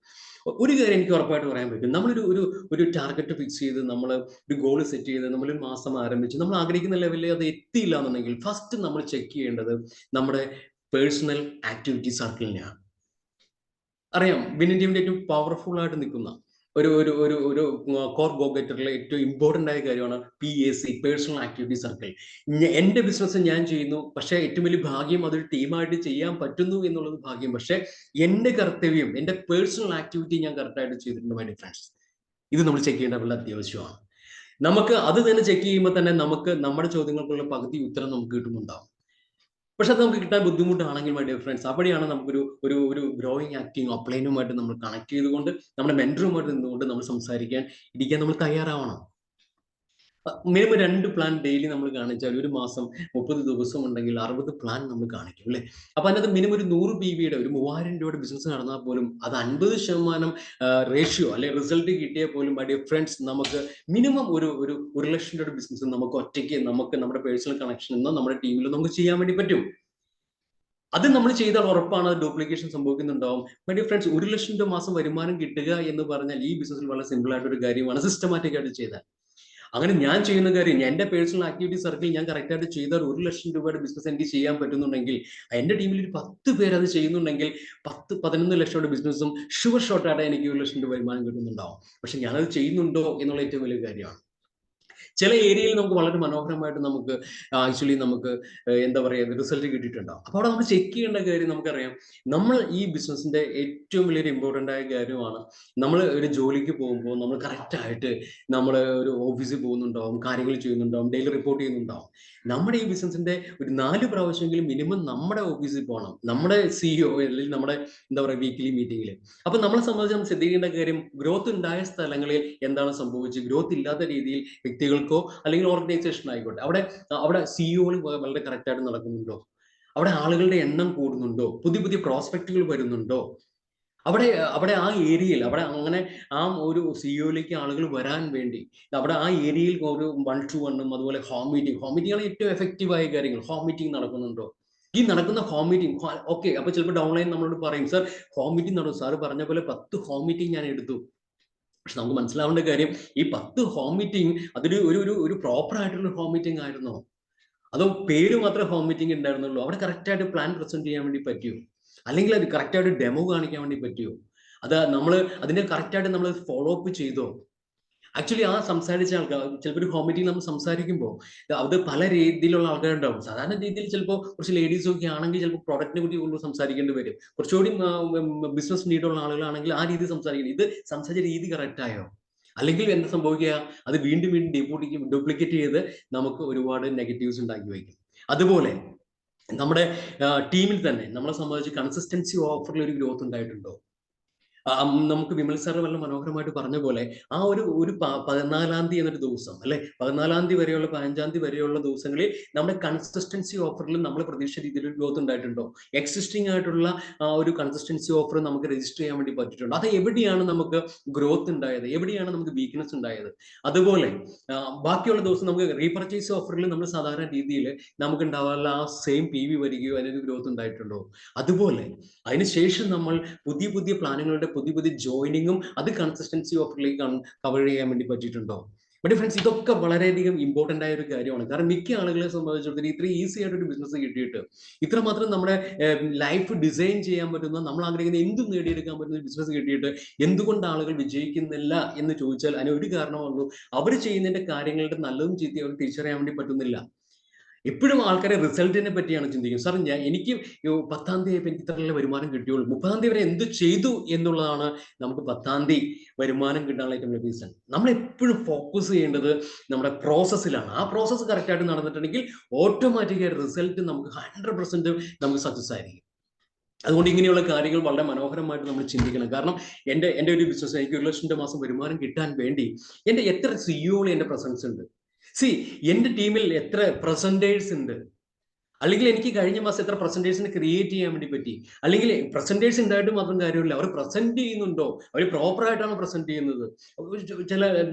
ഒരു കാര്യം എനിക്ക് ഉറപ്പായിട്ട് പറയാൻ പറ്റും, നമ്മളൊരു ഒരു ഒരു ടാർഗറ്റ് ഫിക്സ് ചെയ്ത് നമ്മൾ ഒരു ഗോൾ സെറ്റ് ചെയ്ത് നമ്മളൊരു മാസം ആരംഭിച്ച് നമ്മൾ ആഗ്രഹിക്കുന്ന ലെവലിൽ അത് എത്തിയില്ല എന്നുണ്ടെങ്കിൽ ഫസ്റ്റ് നമ്മൾ ചെക്ക് ചെയ്യേണ്ടത് നമ്മുടെ പേഴ്സണൽ ആക്ടിവിറ്റി സർക്കിളിനെയാണ്. അറിയാം, വിന്നിൻ ടീമിന്റെ ഏറ്റവും പവർഫുൾ ആയിട്ട് നിൽക്കുന്ന ഒരു ഒരു ഒരു ഒരു കോർ ഗോ ഗെറ്ററിലെ ഏറ്റവും ഇമ്പോർട്ടന്റ് ആയ കാര്യമാണ് PAC, പേഴ്സണൽ ആക്ടിവിറ്റി സർക്കിൾ. എന്റെ ബിസിനസ് ഞാൻ ചെയ്യുന്നു, പക്ഷെ ഏറ്റവും വലിയ ഭാഗ്യം അതൊരു ടീമായിട്ട് ചെയ്യാൻ പറ്റുന്നു എന്നുള്ളത് ഭാഗ്യം. പക്ഷെ എന്റെ കർത്തവ്യം, എന്റെ പേഴ്സണൽ ആക്ടിവിറ്റി ഞാൻ കറക്റ്റായിട്ട് ചെയ്തിട്ടുണ്ട് മൈ ഫ്രണ്ട്സ്. ഇത് നമ്മൾ ചെക്ക് ചെയ്യേണ്ട വളരെ അത്യാവശ്യമാണ്. നമുക്ക് അത് തന്നെ ചെക്ക് ചെയ്യുമ്പോൾ തന്നെ നമുക്ക് നമ്മുടെ ചോദ്യങ്ങൾക്കുള്ള പകുതി ഉത്തരം നമുക്ക് കിട്ടുന്നുണ്ടാവും. പക്ഷെ അത് നമുക്ക് കിട്ടാൻ ബുദ്ധിമുട്ടാണെങ്കിൽ മൈ ഡിയർ ഫ്രണ്ട്സ്, അവിടെയാണ് നമുക്കൊരു ഒരു ഒരു ഗ്രോയിങ് ആക്ടിങ് അപ്ലൈനുമായിട്ട് നമ്മൾ കണക്ട് ചെയ്തുകൊണ്ട് നമ്മുടെ മെന്ററുമായിട്ട് നിന്നുകൊണ്ട് നമ്മൾ സംസാരിക്കാൻ ഇരിക്കാൻ നമ്മൾ തയ്യാറാവണം. മിനിമം 2 പ്ലാൻ ഡെയിലി നമ്മൾ കാണിച്ചാൽ ഒരു മാസം 30 ദിവസം ഉണ്ടെങ്കിൽ 60 പ്ലാൻ നമ്മൾ കാണിക്കും അല്ലേ? അപ്പൊ അതിനകത്ത് മിനിമം ഒരു 100 PV-യുടെ ഒരു 3000 രൂപയുടെ ബിസിനസ് നടന്നാൽ പോലും അത് 50% റേഷ്യോ അല്ലെ റിസൾട്ട് കിട്ടിയാൽ പോലും മൈ ഡിയർ ഫ്രണ്ട്സ് നമുക്ക് മിനിമം ഒരു 1,00,000 രൂപയുടെ ബിസിനസ് നമുക്ക് ഒറ്റയ്ക്ക് നമുക്ക് നമ്മുടെ പേഴ്സണൽ കണക്ഷൻ എന്നോ നമ്മുടെ ടീമിലോ നമുക്ക് ചെയ്യാൻ വേണ്ടി പറ്റും. അത് നമ്മൾ ചെയ്താൽ ഉറപ്പാണ് അത് ഡ്യൂപ്ലിക്കേഷൻ സംഭവിക്കുന്നുണ്ടാവും. മൈ ഡിയർ ഫ്രണ്ട്സ്, 1,00,000 രൂപ മാസം വരുമാനം കിട്ടുക എന്ന് പറഞ്ഞാൽ ഈ ബിസിനസ്സിൽ വളരെ സിമ്പിൾ ആയിട്ടൊരു കാര്യമാണ്, സിസ്റ്റമാറ്റിക് ആയിട്ട് ചെയ്താൽ. അങ്ങനെ ഞാൻ ചെയ്യുന്ന കാര്യം എന്റെ പേഴ്സണൽ ആക്ടിവിറ്റി സർക്കിൾ ഞാൻ കറക്റ്റ് ആയിട്ട് ചെയ്താൽ 1,00,000 രൂപയുടെ ബിസിനസ് എനിക്ക് ചെയ്യാൻ പറ്റുന്നുണ്ടെങ്കിൽ, എന്റെ ടീമിൽ ഒരു 10 പേര് അത് ചെയ്യുന്നുണ്ടെങ്കിൽ 10-11 ലക്ഷയുടെ ബിസിനസ്സും ഷുവർ ഷോട്ടായിട്ട് എനിക്ക് 1,00,000 രൂപ വരുമാനം കിട്ടുന്നുണ്ടാവും. പക്ഷെ ഞാനത് ചെയ്യുന്നുണ്ടോ എന്നുള്ള ഏറ്റവും വലിയ കാര്യമാണ്. ചില ഏരിയയിൽ നമുക്ക് വളരെ മനോഹരമായിട്ട് നമുക്ക് ആക്ച്വലി നമുക്ക് എന്താ പറയുക റിസൾട്ട് കിട്ടിയിട്ടുണ്ടാവും. അപ്പോൾ അവിടെ നമ്മൾ ചെക്ക് ചെയ്യേണ്ട കാര്യം നമുക്കറിയാം, നമ്മൾ ഈ ബിസിനസിന്റെ ഏറ്റവും വലിയൊരു ഇമ്പോർട്ടൻ്റ് ആയ കാര്യമാണ് നമ്മൾ ഒരു ജോലിക്ക് പോകുമ്പോൾ നമ്മൾ കറക്റ്റായിട്ട് നമ്മൾ ഒരു ഓഫീസിൽ പോകുന്നുണ്ടാവും, കാര്യങ്ങൾ ചെയ്യുന്നുണ്ടാവും, ഡെയിലി റിപ്പോർട്ട് ചെയ്യുന്നുണ്ടാവും. നമ്മുടെ ഈ ബിസിനസിന്റെ ഒരു 4 പ്രാവശ്യമെങ്കിലും മിനിമം നമ്മുടെ ഓഫീസിൽ പോകണം, നമ്മുടെ CEO അല്ലെങ്കിൽ നമ്മുടെ എന്താ പറയുക വീക്കിലി മീറ്റിംഗിൽ. അപ്പൊ നമ്മളെ സംബന്ധിച്ച് നമ്മൾ ശ്രദ്ധിക്കേണ്ട കാര്യം, ഗ്രോത്ത് ഉണ്ടായ സ്ഥലങ്ങളിൽ എന്താണ് സംഭവിച്ചത്, ഗ്രോത്ത് ഇല്ലാത്ത രീതിയിൽ വ്യക്തികൾക്കോ അല്ലെങ്കിൽ ഓർഗനൈസേഷൻ ആയിക്കോട്ടെ അവിടെ അവിടെ സിഇഒകൾ വളരെ കറക്റ്റായിട്ട് നടക്കുന്നുണ്ടോ, അവിടെ ആളുകളുടെ എണ്ണം കൂടുന്നുണ്ടോ, പുതിയ പുതിയ പ്രോസ്പെക്റ്റുകൾ വരുന്നുണ്ടോ, അവിടെ അവിടെ ആ ഏരിയയിൽ അവിടെ അങ്ങനെ ആ ഒരു സിഇഒയിലേക്ക് ആളുകൾ വരാൻ വേണ്ടി അവിടെ ആ ഏരിയയിൽ ഒരു 1-to-1 അതുപോലെ ഹോം മീറ്റിംഗാണ് ഏറ്റവും എഫക്റ്റീവ് ആയ കാര്യങ്ങൾ. ഹോം മീറ്റിംഗ് നടക്കുന്നുണ്ടോ? ഈ നടക്കുന്ന ഹോം മീറ്റിംഗ് ഓക്കെ, അപ്പൊ ചിലപ്പോൾ ഡൗൺലൈൻ നമ്മളോട് പറയും, സാർ ഹോം മീറ്റിംഗ് നടക്കും, സാർ പറഞ്ഞ പോലെ 10 ഹോം മീറ്റിംഗ് ഞാൻ എടുത്തു. പക്ഷെ നമുക്ക് മനസ്സിലാവേണ്ട കാര്യം, ഈ 10 ഹോം മീറ്റിംഗ് അതൊരു ഒരു ഒരു ഒരു പ്രോപ്പർ ആയിട്ടുള്ള ഹോം മീറ്റിംഗ് ആയിരുന്നോ, അതോ പേര് മാത്രമേ ഹോം മീറ്റിംഗ് ഉണ്ടായിരുന്നുള്ളൂ? അവിടെ കറക്റ്റായിട്ട് പ്ലാൻ പ്രസന്റ് ചെയ്യാൻ വേണ്ടി പറ്റിയോ, അല്ലെങ്കിൽ അത് കറക്റ്റായിട്ട് ഡെമോ കാണിക്കാൻ വേണ്ടി പറ്റിയോ, അത് നമ്മൾ അതിനെ കറക്റ്റായിട്ട് നമ്മൾ ഫോളോ അപ്പ് ചെയ്തോ? ആക്ച്വലി ആ സംസാരിച്ച ആൾക്കാർ ചിലപ്പോൾ ഒരു ഹോം മീറ്റിംഗ് നമ്മൾ സംസാരിക്കുമ്പോൾ അത് പല രീതിയിലുള്ള ആൾക്കാരുണ്ടാവും. സാധാരണ രീതിയിൽ ചിലപ്പോൾ കുറച്ച് ലേഡീസ് ഒക്കെ ആണെങ്കിൽ ചിലപ്പോൾ പ്രോഡക്റ്റിനെ കുറിച്ച് കൂടുതൽ സംസാരിക്കേണ്ടി വരും. കുറച്ചുകൂടി ബിസിനസ് നീഡുള്ള ആളുകളാണെങ്കിൽ ആ രീതി സംസാരിക്കണം. ഇത് സംസാരിച്ച രീതി കറക്റ്റ് ആയോ? അല്ലെങ്കിൽ എന്താ സംഭവിക്കുക, അത് വീണ്ടും വീണ്ടും ഡ്യൂപ്ലിക്കേറ്റ് ചെയ്ത് നമുക്ക് ഒരുപാട് നെഗറ്റീവ്സ് ഉണ്ടാക്കി വയ്ക്കും. അതുപോലെ നമ്മുടെ ടീമിൽ തന്നെ നമ്മളെ സംബന്ധിച്ച് കൺസിസ്റ്റൻസി ഓഫറിൽ ഒരു ഗ്രോത്ത് ഉണ്ടായിട്ടുണ്ടോ? നമുക്ക് വിമൽ സാർ വളരെ മനോഹരമായിട്ട് പറഞ്ഞ പോലെ ആ ഒരു 14-ാം തീയതി എന്നൊരു ദിവസം അല്ലെ, 14-ാം തീയതി വരെയുള്ള 15-ാം തീയതി വരെയുള്ള ദിവസങ്ങളിൽ നമ്മുടെ കൺസിസ്റ്റൻസി ഓഫറിൽ നമ്മൾ പ്രതീക്ഷ രീതിയിൽ ഒരു ഗ്രോത്ത് ഉണ്ടായിട്ടുണ്ടോ? എക്സിസ്റ്റിംഗ് ആയിട്ടുള്ള ഒരു കൺസിസ്റ്റൻസി ഓഫർ നമുക്ക് രജിസ്റ്റർ ചെയ്യാൻ വേണ്ടി പറ്റിയിട്ടുണ്ടോ? അത് എവിടെയാണ് നമുക്ക് ഗ്രോത്ത് ഉണ്ടായത്, എവിടെയാണ് നമുക്ക് വീക്ക്നെസ് ഉണ്ടായത്? അതുപോലെ ബാക്കിയുള്ള ദിവസം നമുക്ക് റീപർച്ചേസ് ഓഫറിൽ നമ്മൾ സാധാരണ രീതിയിൽ നമുക്ക് ഉണ്ടാവാനുള്ള ആ സെയിം PV വരികയോ അതിനൊരു ഗ്രോത്ത് ഉണ്ടായിട്ടുണ്ടോ? അതുപോലെ അതിനുശേഷം നമ്മൾ പുതിയ പുതിയ പ്ലാനുകളുടെ പുതിയ ജോയിനിങ്ങും അത് കൺസിസ്റ്റൻസി ഓഫറിലേക്ക് കവർ ചെയ്യാൻ വേണ്ടി പറ്റിയിട്ടുണ്ടോ? ബട്ട് ഫ്രണ്ട്സ്, ഇതൊക്കെ വളരെയധികം ഇമ്പോർട്ടന്റ് ആയ ഒരു കാര്യമാണ്. കാരണം മിക്ക ആളുകളെ സംബന്ധിച്ചിടത്തോളം ഇത്ര ഈസി ആയിട്ട് ഒരു ബിസിനസ് കിട്ടിയിട്ട് ഇത്രമാത്രം നമ്മുടെ ലൈഫ് ഡിസൈൻ ചെയ്യാൻ പറ്റുന്ന, നമ്മൾ ആഗ്രഹിക്കുന്ന എന്തും നേടിയെടുക്കാൻ പറ്റുന്ന ബിസിനസ് കിട്ടിയിട്ട് എന്തുകൊണ്ട് ആളുകൾ വിജയിക്കുന്നില്ല എന്ന് ചോദിച്ചാൽ അതിന് ഒരു കാരണമുള്ളൂ, അവർ ചെയ്യുന്നതിന്റെ കാര്യങ്ങളുടെ നല്ലതും ചീത്തയും അവർ തിരിച്ചറിയാൻ വേണ്ടി പറ്റുന്നില്ല. എപ്പോഴും ആൾക്കാരെ റിസൾട്ടിനെ പറ്റിയാണ് ചിന്തിക്കുന്നത്. സാർ എനിക്ക് 10-ാം തീയതി എനിക്ക് ഇത്ര വരുമാനം കിട്ടിയുള്ളൂ, 30-ാം തീയതി വരെ എന്ത് ചെയ്തു എന്നുള്ളതാണ് നമുക്ക് 10-ാം തീയതി വരുമാനം കിട്ടാനുള്ള ഏറ്റവും വലിയ റീസൺ. നമ്മൾ എപ്പോഴും ഫോക്കസ് ചെയ്യേണ്ടത് നമ്മുടെ പ്രോസസ്സിലാണ്. ആ പ്രോസസ്സ് കറക്റ്റ് ആയിട്ട് നടന്നിട്ടുണ്ടെങ്കിൽ ഓട്ടോമാറ്റിക്കായി റിസൾട്ട് നമുക്ക് 100% നമുക്ക് സക്സസ് ആയിരിക്കും. അതുകൊണ്ട് ഇങ്ങനെയുള്ള കാര്യങ്ങൾ വളരെ മനോഹരമായിട്ട് നമ്മൾ ചിന്തിക്കണം. കാരണം എൻ്റെ ഒരു ബിസിനസ് എനിക്ക് 1,00,000 മാസം വരുമാനം കിട്ടാൻ വേണ്ടി എൻ്റെ എത്ര സിഇഒകൾ എൻ്റെ പ്രസൻസ് ഉണ്ട്, എന്റെ ടീമിൽ എത്ര പ്രസന്റേഴ്സ് ഉണ്ട്, അല്ലെങ്കിൽ എനിക്ക് കഴിഞ്ഞ മാസം എത്ര പ്രസന്റേഴ്സിനെ ക്രിയേറ്റ് ചെയ്യാൻ വേണ്ടി പറ്റി, അല്ലെങ്കിൽ പ്രസന്റേഴ്സ് ഉണ്ടായിട്ട് മാത്രം കാര്യമില്ല, അവർ പ്രസന്റ് ചെയ്യുന്നുണ്ടോ, അവർ പ്രോപ്പർ ആയിട്ടാണ് പ്രസന്റ് ചെയ്യുന്നത്. ചില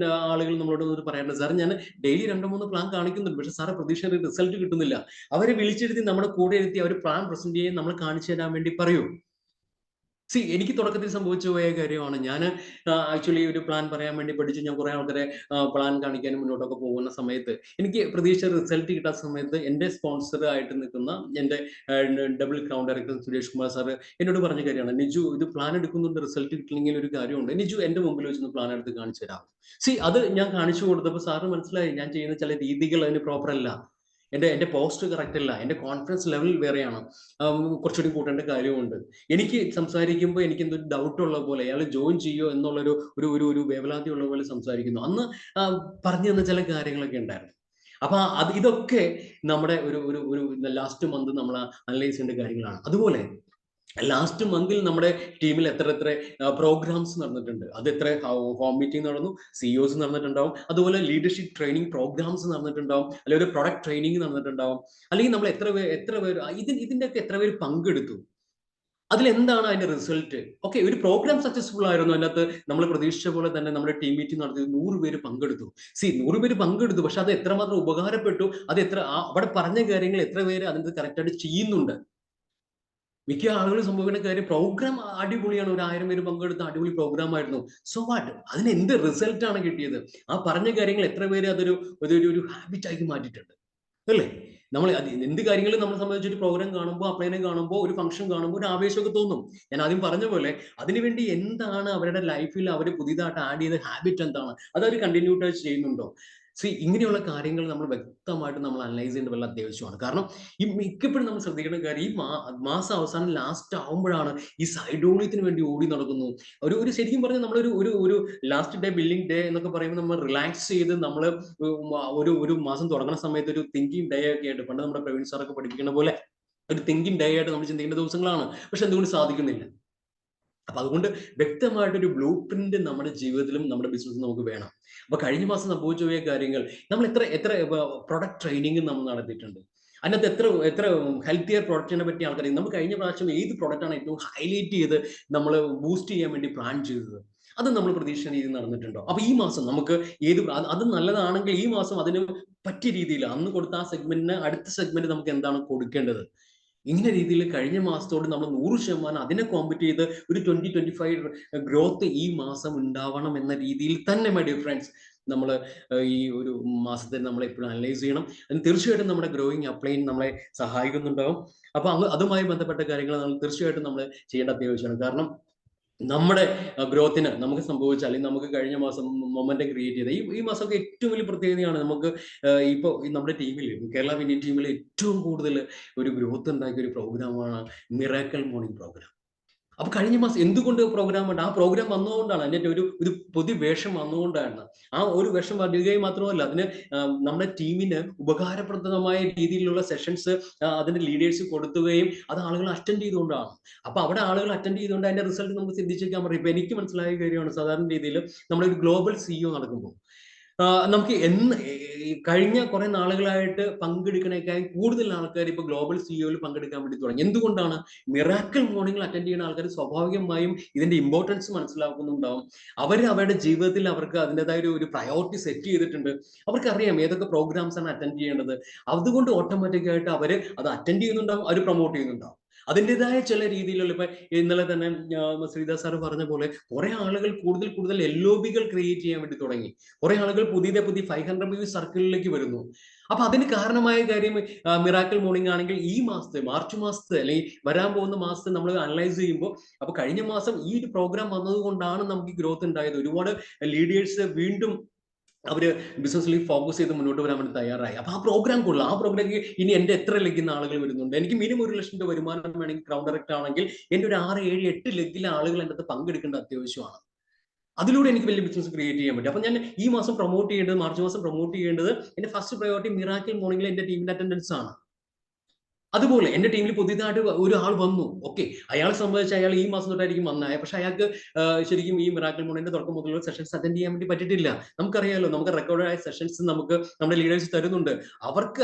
ആളുകൾ നമ്മളോട് പറയാറുണ്ട്, സാർ ഞാൻ ഡെയിലി 2-3 പ്ലാൻ കാണിക്കുന്നുണ്ട്, പക്ഷെ സാറ് പ്രതീക്ഷ റിസൾട്ട് കിട്ടുന്നില്ല. അവരെ വിളിച്ചിരുത്തി നമ്മുടെ കൂടെ ഇരുത്തി അവർ പ്ലാൻ പ്രസന്റ് ചെയ്യാൻ നമ്മൾ കാണിച്ചു തരാൻ വേണ്ടി പറയൂ. എനിക്ക് തുടക്കത്തിൽ സംഭവിച്ചു പോയ കാര്യമാണ്. ഞാൻ ആക്ച്വലി ഒരു പ്ലാൻ പറയാൻ വേണ്ടി പഠിച്ചു. ഞാൻ കുറെ ആൾക്കാരെ പ്ലാൻ കാണിക്കാനും മുന്നോട്ടൊക്കെ പോകുന്ന സമയത്ത് എനിക്ക് പ്രതീക്ഷിച്ച റിസൾട്ട് കിട്ടാത്ത സമയത്ത് എൻ്റെ സ്പോൺസർ ആയിട്ട് നിൽക്കുന്ന എൻ്റെ double crown director Suresh Kumar sir എന്നോട് പറഞ്ഞ കാര്യമാണ്, നിജു ഇത് പ്ലാൻ എടുക്കുന്നുണ്ട്, റിസൾട്ട് കിട്ടില്ലെങ്കിൽ ഒരു കാര്യമുണ്ട്, നിജു എൻ്റെ മുമ്പിൽ വെച്ചൊന്ന് പ്ലാൻ എടുത്ത് കാണിച്ചു തരാം. അത് ഞാൻ കാണിച്ചു കൊടുത്തപ്പോൾ സാറ് മനസ്സിലായി ഞാൻ ചെയ്യുന്ന ചില രീതികൾ അതിന് പ്രോപ്പർ അല്ല, എൻ്റെ പോസ്റ്റ് കറക്റ്റ് അല്ല, എൻ്റെ കോൺഫിഡൻസ് ലെവൽ വേറെയാണ്, കുറച്ചുകൂടി കൂട്ടേണ്ട കാര്യമുണ്ട്. എനിക്ക് സംസാരിക്കുമ്പോൾ എനിക്ക് എന്തൊരു ഡൗട്ട് ഉള്ള പോലെ, അയാൾ ജോയിൻ ചെയ്യോ എന്നുള്ളൊരു ഒരു ഒരു ഒരു വേവലാതി ഉള്ള പോലെ സംസാരിക്കുന്നു. അന്ന് പറഞ്ഞു തന്ന ചില കാര്യങ്ങളൊക്കെ ഉണ്ടായിരുന്നു. അപ്പൊ ഇതൊക്കെ നമ്മുടെ ഒരു ലാസ്റ്റ് മന്ത് നമ്മൾ അനലൈസ് ചെയ്യേണ്ട കാര്യങ്ങളാണ്. അതുപോലെ ലാസ്റ്റ് മന്തിൽ നമ്മുടെ ടീമിൽ എത്ര പ്രോഗ്രാംസ് നടന്നിട്ടുണ്ട്, അത് എത്ര ഹോം മീറ്റിംഗ് നടന്നു, സിഇഒസ് നടന്നിട്ടുണ്ടാവും, അതുപോലെ ലീഡർഷിപ്പ് ട്രെയിനിങ് പ്രോഗ്രാംസ് നടന്നിട്ടുണ്ടാവും, അല്ലെങ്കിൽ ഒരു പ്രൊഡക്റ്റ് ട്രെയിനിങ് നടന്നിട്ടുണ്ടാവും, അല്ലെങ്കിൽ നമ്മൾ എത്ര പേര് ഇതിന്റെ ഒക്കെ എത്ര പേര് പങ്കെടുത്തു, അതിലെന്താണ് അതിന്റെ റിസൾട്ട്. ഓക്കെ, ഒരു പ്രോഗ്രാം സക്സസ്ഫുൾ ആയിരുന്നു, അതിനകത്ത് നമ്മൾ പ്രതീക്ഷിച്ച പോലെ തന്നെ നമ്മുടെ ടീം മീറ്റിംഗ് നടത്തി 100 പേര് പങ്കെടുത്തു. 100 പേര് പങ്കെടുത്തു, പക്ഷെ അത് എത്രമാത്രം ഉപകാരപ്പെട്ടു, അത് അവിടെ പറഞ്ഞ കാര്യങ്ങൾ എത്ര പേര് അതിന് കറക്റ്റായിട്ട് ചെയ്യുന്നുണ്ട്. മിക്ക ആളുകളും സംഭവിക്കുന്ന കാര്യം, പ്രോഗ്രാം അടിപൊളിയാണ്, 1000 പേര് പങ്കെടുത്ത അടിപൊളി പ്രോഗ്രാം ആയിരുന്നു, സോ വാട്ട്, അതിന് എന്ത് റിസൾട്ട് ആണ് കിട്ടിയത്? ആ പറഞ്ഞ കാര്യങ്ങൾ എത്ര പേര് അതൊരു ഹാബിറ്റ് ആക്കി മാറ്റിയിട്ടുണ്ട്, അല്ലേ? നമ്മൾ എന്ത് കാര്യങ്ങളും നമ്മളെ സംബന്ധിച്ച് ഒരു പ്രോഗ്രാം കാണുമ്പോൾ, അപ്ലൈനെ കാണുമ്പോൾ, ഒരു ഫംഗ്ഷൻ കാണുമ്പോൾ ഒരു ആവേശമൊക്കെ തോന്നും. ഞാൻ ആദ്യം പറഞ്ഞ പോലെ അതിനുവേണ്ടി എന്താണ് അവരുടെ ലൈഫിൽ അവർ പുതിയതായിട്ട് ആഡ് ചെയ്ത ഹാബിറ്റ് എന്താണ്, അത് അവർ കണ്ടിന്യൂ ചെയ്യുന്നുണ്ടോ? ഇങ്ങനെയുള്ള കാര്യങ്ങൾ നമ്മൾ വ്യക്തമായിട്ട് നമ്മൾ അനലൈസ് ചെയ്യേണ്ട വളരെ അത്യാവശ്യമാണ്. കാരണം ഈ മിക്കപ്പോഴും നമ്മൾ ശ്രദ്ധിക്കേണ്ട കാര്യം, ഈ മാസം അവസാനം ലാസ്റ്റ് ആവുമ്പോഴാണ് ഈ സൈഡോളിയത്തിന് വേണ്ടി ഓടി നടക്കുന്നു. ഒരു ശരിക്കും പറഞ്ഞാൽ നമ്മളൊരു ഒരു ഒരു ലാസ്റ്റ് ഡേ, ബില്ലിംഗ് ഡേ എന്നൊക്കെ പറയുമ്പോൾ നമ്മൾ റിലാക്സ് ചെയ്ത് നമ്മൾ ഒരു മാസം തുടങ്ങുന്ന സമയത്ത് ഒരു തിങ്കിങ് ഡേ ഒക്കെ ആയിട്ട്, പണ്ട് നമ്മുടെ പ്രവീൺ സാറൊക്കെ പഠിപ്പിക്കുന്ന പോലെ ഒരു തിങ്കിങ് ഡേ ആയിട്ട് നമ്മൾ ചിന്തിക്കേണ്ട ദിവസങ്ങളാണ്. പക്ഷെ എന്തുകൊണ്ട് സാധിക്കുന്നില്ല? അപ്പൊ അതുകൊണ്ട് വ്യക്തമായിട്ടൊരു ബ്ലൂ പ്രിന്റ് നമ്മുടെ ജീവിതത്തിലും നമ്മുടെ ബിസിനസ്സിലും നമുക്ക് വേണം. അപ്പൊ കഴിഞ്ഞ മാസം സംഭവിച്ചു പോയ കാര്യങ്ങൾ, നമ്മൾ എത്ര പ്രൊഡക്റ്റ് ട്രെയിനിങ് നമ്മൾ നടത്തിയിട്ടുണ്ട്, അതിനകത്ത് എത്ര ഹെൽത്തിയർ പ്രൊഡക്റ്റിനെ പറ്റി ആൾക്കാർ, നമ്മൾ കഴിഞ്ഞ പ്രാവശ്യം ഏത് പ്രൊഡക്റ്റാണ് ഏറ്റവും ഹൈലൈറ്റ് ചെയ്ത് നമ്മൾ ബൂസ്റ്റ് ചെയ്യാൻ വേണ്ടി പ്ലാൻ ചെയ്തത്, അത് നമ്മൾ പ്രതീക്ഷ രീതിയിൽ നടന്നിട്ടുണ്ടോ? അപ്പൊ ഈ മാസം നമുക്ക് അത് നല്ലതാണെങ്കിൽ ഈ മാസം അതിന് പറ്റിയ രീതിയിൽ അന്ന് കൊടുത്ത ആ സെഗ്മെന്റിന് അടുത്ത സെഗ്മെന്റ് നമുക്ക് എന്താണ് കൊടുക്കേണ്ടത്, ഇങ്ങനെ രീതിയിൽ കഴിഞ്ഞ മാസത്തോട് നമ്മൾ 100% അതിനെ കോമ്പറ്റ് ചെയ്ത് ഒരു 2025 ഗ്രോത്ത് ഈ മാസം ഉണ്ടാവണം എന്ന രീതിയിൽ തന്നെ മൈ ഡിയർ ഫ്രണ്ട്സ് നമ്മൾ ഈ ഒരു മാസത്തെ നമ്മൾ എപ്പോഴും അനലൈസ് ചെയ്യണം. അതിന് തീർച്ചയായിട്ടും നമ്മുടെ ഗ്രോയിങ് അപ്ലൈൻ നമ്മളെ സഹായിക്കുന്നുണ്ടാവും. അപ്പൊ അതുമായി ബന്ധപ്പെട്ട കാര്യങ്ങൾ നമ്മൾ തീർച്ചയായിട്ടും നമ്മൾ ചെയ്യേണ്ട അത്യാവശ്യമാണ്. കാരണം നമ്മുടെ ഗ്രോത്തിന് നമുക്ക് സംഭവിച്ച, അല്ലെങ്കിൽ നമുക്ക് കഴിഞ്ഞ മാസം മൊമെന്റം ക്രിയേറ്റ് ചെയ്ത ഈ മാസമൊക്കെ ഏറ്റവും വലിയ പ്രത്യേകതയാണ്. നമുക്ക് ഇപ്പോൾ നമ്മുടെ ടീമിൽ, കേരള വിന്നിംഗ് ടീമിൽ ഏറ്റവും കൂടുതൽ ഒരു ഗ്രോത്ത് ഉണ്ടാക്കിയ ഒരു പ്രോഗ്രാമാണ് മിറാക്കിൾ മോർണിംഗ് പ്രോഗ്രാം. അപ്പൊ കഴിഞ്ഞ മാസം എന്തുകൊണ്ട് പ്രോഗ്രാം ഉണ്ട്? ആ പ്രോഗ്രാം വന്നുകൊണ്ടാണ്, അതിന്റെ ഒരു പുതിയ വേഷം വന്നുകൊണ്ടാണ്. ആ ഒരു വേഷം വരികയും മാത്രമല്ല, അതിന് നമ്മുടെ ടീമിന് ഉപകാരപ്രദമായ രീതിയിലുള്ള സെഷൻസ് അതിന്റെ ലീഡേഴ്സ് കൊടുക്കുകയും അത് ആളുകൾ അറ്റൻഡ് ചെയ്തുകൊണ്ടാണ്. അപ്പൊ അവിടെ ആളുകൾ അറ്റൻഡ് ചെയ്തുകൊണ്ട് അതിന്റെ റിസൾട്ട് നമുക്ക് ചിന്തിച്ചേക്കാൻ പറയും. ഇപ്പൊ എനിക്ക് മനസ്സിലായ കാര്യമാണ്, സാധാരണ രീതിയിൽ നമ്മളൊരു ഗ്ലോബൽ സിഇഒ നടക്കുമ്പോൾ നമുക്ക് കഴിഞ്ഞ കുറെ നാളുകളായിട്ട് പങ്കെടുക്കണേക്കാൾ കൂടുതൽ ആൾക്കാർ ഇപ്പൊ ഗ്ലോബൽ സിഇഒയിൽ പങ്കെടുക്കാൻ വേണ്ടി തുടങ്ങി. എന്തുകൊണ്ടാണ്? മിറാക്കിൾ മോർണിംഗിൽ അറ്റൻഡ് ചെയ്യുന്ന ആൾക്കാർ സ്വാഭാവികമായും ഇതിന്റെ ഇമ്പോർട്ടൻസ് മനസ്സിലാക്കുന്നുണ്ടാവും. അവരുടെ ജീവിതത്തിൽ അവർക്ക് അതിൻ്റെതായ ഒരു പ്രയോറിറ്റി സെറ്റ് ചെയ്തിട്ടുണ്ട്. അവർക്കറിയാം ഏതൊക്കെ പ്രോഗ്രാംസ് ആണ് അറ്റൻഡ് ചെയ്യേണ്ടത്. അതുകൊണ്ട് ഓട്ടോമാറ്റിക് ആയിട്ട് അവർ അത് അറ്റൻഡ് ചെയ്യുന്നുണ്ടാവും, അവർ പ്രൊമോട്ട് ചെയ്യുന്നുണ്ടാവും. അതിൻ്റെതായ ചില രീതിയിലുള്ള, ഇപ്പൊ ഇന്നലെ തന്നെ ശ്രീദാസ് സാറ് പറഞ്ഞ പോലെ കുറെ ആളുകൾ കൂടുതൽ LOBകൾ ക്രിയേറ്റ് ചെയ്യാൻ വേണ്ടി തുടങ്ങി. കുറെ ആളുകൾ പുതിയ 500 സർക്കിളിലേക്ക് വരുന്നു. അപ്പൊ അതിന് കാരണമായ കാര്യം മിറാക്കിൾ മോർണിംഗ് ആണെങ്കിൽ ഈ മാസത്തെ മാർച്ച് മാസത്തെ അല്ലെങ്കിൽ വരാൻ പോകുന്ന മാസത്തെ നമ്മൾ അനലൈസ് ചെയ്യുമ്പോൾ, അപ്പൊ കഴിഞ്ഞ മാസം ഈ ഒരു പ്രോഗ്രാം വന്നതുകൊണ്ടാണ് നമുക്ക് ഈ ഗ്രോത്ത് ഉണ്ടായത്. ഒരുപാട് ലീഡേഴ്സ് വീണ്ടും അവര് ബിസിനസ്സിൽ ഫോക്കസ് ചെയ്ത് മുന്നോട്ട് വരാൻ വേണ്ടി തയ്യാറായി. അപ്പൊ ആ പ്രോഗ്രാം കൊള്ളാം. ആ പ്രോഗ്രാമിൽ ഇനി എന്റെ എത്ര ലെഗിൽ ആളുകൾ വരുന്നുണ്ട്, എനിക്ക് മിനിമം 1 ലക്ഷം രൂപ വരുമാനം വേണമെങ്കിൽ ക്രൗഡ് ഡയറക്റ്റ് ആണെങ്കിൽ എന്റെ ഒരു 6, 7, 8 ലെഗിലെ ആളുകൾ എൻ്റെ അടുത്ത് പങ്കെടുക്കേണ്ട അത്യാവശ്യമാണ്. അതിലൂടെ എനിക്ക് വലിയ ബിസിനസ് ക്രിയേറ്റ് ചെയ്യാൻ പറ്റും. അപ്പൊ ഞാൻ ഈ മാസം പ്രൊമോട്ട് ചെയ്യേണ്ടത്, മാർച്ച് മാസം പ്രൊമോട്ട് ചെയ്യേണ്ടത്, എന്റെ ഫസ്റ്റ് പ്രയോറിറ്റി മിറാക്കിൾ മോർണിംഗിൽ എന്റെ ടീമിന്റെ അറ്റൻഡൻസ് ആണ്. അതുപോലെ എന്റെ ടീമിൽ പുതിയതായിട്ട് ഒരാൾ വന്നു, ഓക്കെ, അയാളെ സംബന്ധിച്ച് അയാൾ ഈ മാസം തൊട്ടായിരിക്കും വന്നായ, പക്ഷെ അയാൾക്ക് ശരിക്കും ഈ മിറാക്കിൾ മോർണിംഗിന്റെ തുടക്കം മുതലുള്ള സെഷൻസ് അറ്റൻഡ് ചെയ്യാൻ വേണ്ടി പറ്റിയിട്ടില്ല. നമുക്കറിയാലോ, നമുക്ക് റെക്കോർഡായ സെഷൻസ് നമുക്ക് നമ്മുടെ ലീഡേഴ്സ് തരുന്നുണ്ട്.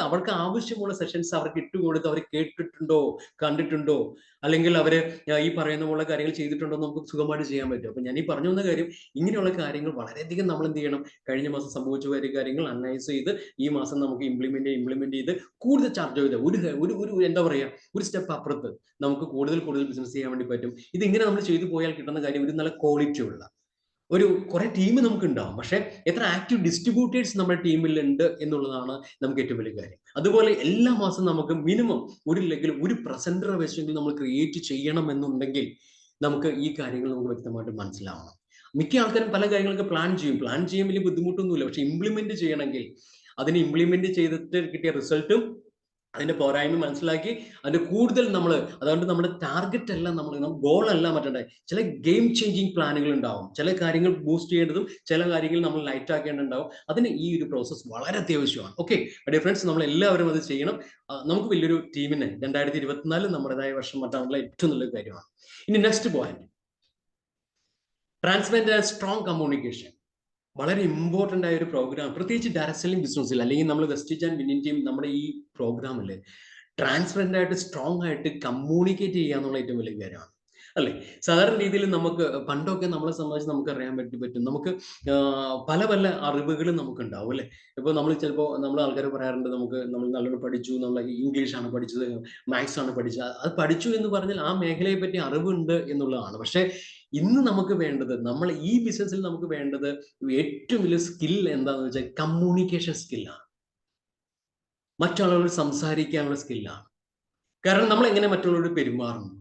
അവർക്ക് ആവശ്യമുള്ള സെഷൻസ് അവർക്ക് ഇട്ടുകൊടുത്ത് അവർ കേട്ടിട്ടുണ്ടോ, കണ്ടിട്ടുണ്ടോ, അല്ലെങ്കിൽ അവര് ഈ പറയുന്ന പോലെ കാര്യങ്ങൾ ചെയ്തിട്ടുണ്ടോ നമുക്ക് സുഖമായിട്ട് ചെയ്യാൻ പറ്റും. അപ്പൊ ഞാൻ ഈ പറഞ്ഞു വന്ന കാര്യം, ഇങ്ങനെയുള്ള കാര്യങ്ങൾ വളരെയധികം നമ്മൾ എന്ത് ചെയ്യണം, കഴിഞ്ഞ മാസം സംഭവിച്ചു വരുന്ന കാര്യങ്ങൾ അനലൈസ് ചെയ്ത് ഈ മാസം നമുക്ക് ഇംപ്ലിമെന്റ് ചെയ്ത് കൂടുതൽ ചാർജ് ചെയ്ത് ഒരു എന്താ പറയാ, ഒരു സ്റ്റെപ്പ് അപ്പുറത്ത് നമുക്ക് കൂടുതൽ ബിസിനസ് ചെയ്യാൻ വേണ്ടി പറ്റും. ഇതിങ്ങനെ നമ്മൾ ചെയ്തു പോയാൽ കിട്ടുന്ന കാര്യം, ഒരു നല്ല ക്വാളിറ്റി ഉള്ള കുറെ ടീം നമുക്ക് ഉണ്ടാവും. പക്ഷെ എത്ര ആക്റ്റീവ് ഡിസ്ട്രിബ്യൂട്ടേഴ്സ് നമ്മുടെ ടീമിൽ ഉണ്ട് എന്നുള്ളതാണ് നമുക്ക് ഏറ്റവും വലിയ കാര്യം. അതുപോലെ എല്ലാ മാസം നമുക്ക് മിനിമം ഒരു ലെഗിൽ ഒരു പ്രസന്റർ വെച്ചെങ്കിൽ നമ്മൾ ക്രിയേറ്റ് ചെയ്യണം എന്നുണ്ടെങ്കിൽ നമുക്ക് ഈ കാര്യങ്ങൾ നമുക്ക് വ്യക്തമായിട്ട് മനസ്സിലാവണം. മിക്ക ആൾക്കാരും പല കാര്യങ്ങളൊക്കെ പ്ലാൻ ചെയ്യും വലിയ ബുദ്ധിമുട്ടൊന്നുമില്ല. പക്ഷെ ഇംപ്ലിമെന്റ് ചെയ്യണമെങ്കിൽ, അതിന് ഇംപ്ലിമെന്റ് ചെയ്തിട്ട് കിട്ടിയ റിസൾട്ടും അതിന്റെ പോരായ്മ മനസ്സിലാക്കി അതിന്റെ കൂടുതൽ നമ്മൾ, അതുകൊണ്ട് നമ്മുടെ ടാർഗറ്റ് അല്ല, നമ്മൾ ഗോൾ അല്ല മറ്റേ ചില ഗെയിം ചേഞ്ചിങ് പ്ലാനുകൾ ഉണ്ടാവും. ചില കാര്യങ്ങൾ ബൂസ്റ്റ് ചെയ്യേണ്ടതും ചില കാര്യങ്ങൾ നമ്മൾ ലൈറ്റ് ആക്കേണ്ടതുണ്ടാവും. അതിന് ഈ ഒരു പ്രോസസ്സ് വളരെ അത്യാവശ്യമാണ്. ഓക്കെ ഡിയർ ഫ്രണ്ട്സ്, നമ്മൾ എല്ലാവരും അത് ചെയ്യണം. നമുക്ക് വലിയൊരു ടീമിനെ 2024 നമ്മുടേതായ വർഷം മാറ്റാനുള്ള ഏറ്റവും നല്ലൊരു കാര്യമാണ്. ഇനി next point, transparent and strong communication. വളരെ ഇമ്പോർട്ടൻ്റ് ആയ ഒരു പ്രോഗ്രാം, പ്രത്യേകിച്ച് ഡയറക്ട് സെല്ലിംഗ് ബിസിനസ്സിൽ അല്ലെങ്കിൽ നമ്മൾ വെസ്റ്റീജ് ആൻഡ് വിന്നിംഗ് ടീം നമ്മുടെ ഈ പ്രോഗ്രാമിൽ ട്രാൻസ്പെറൻ്റ് ആയിട്ട് സ്ട്രോങ് ആയിട്ട് കമ്മ്യൂണിക്കേറ്റ് ചെയ്യുക എന്നുള്ള ഏറ്റവും വലിയ കാര്യമാണ്, അല്ലേ? സാധാരണ രീതിയിൽ നമുക്ക് പണ്ടൊക്കെ നമ്മളെ സംബന്ധിച്ച് നമുക്ക് അറിയാൻ പറ്റും, നമുക്ക് പല പല അറിവുകളും നമുക്ക് ഉണ്ടാവും, അല്ലേ? ഇപ്പോൾ നമ്മൾ ചിലപ്പോൾ നമ്മൾ ആൾക്കാർ പറയാറുണ്ട്, നമ്മൾ നല്ലോണം പഠിച്ചു, നമ്മൾ ഇംഗ്ലീഷാണ് പഠിച്ചത്, മാത്സ് ആണ് പഠിച്ചത്. അത് പഠിച്ചു എന്ന് പറഞ്ഞാൽ ആ മേഖലയെ പറ്റി അറിവുണ്ട് എന്നുള്ളതാണ്. പക്ഷേ ഇന്ന് നമുക്ക് വേണ്ടത്, നമ്മൾ ഈ ബിസിനസ്സിൽ നമുക്ക് വേണ്ടത് ഏറ്റവും വലിയ സ്കിൽ എന്താണെന്ന് വെച്ചാൽ കമ്മ്യൂണിക്കേഷൻ സ്കില്ലാണ്. മറ്റുള്ളവരോട് സംസാരിക്കാനുള്ള സ്കില്ലാണ്. കാരണം നമ്മൾ എങ്ങനെ മറ്റുള്ളവരോട് പെരുമാറുന്നു,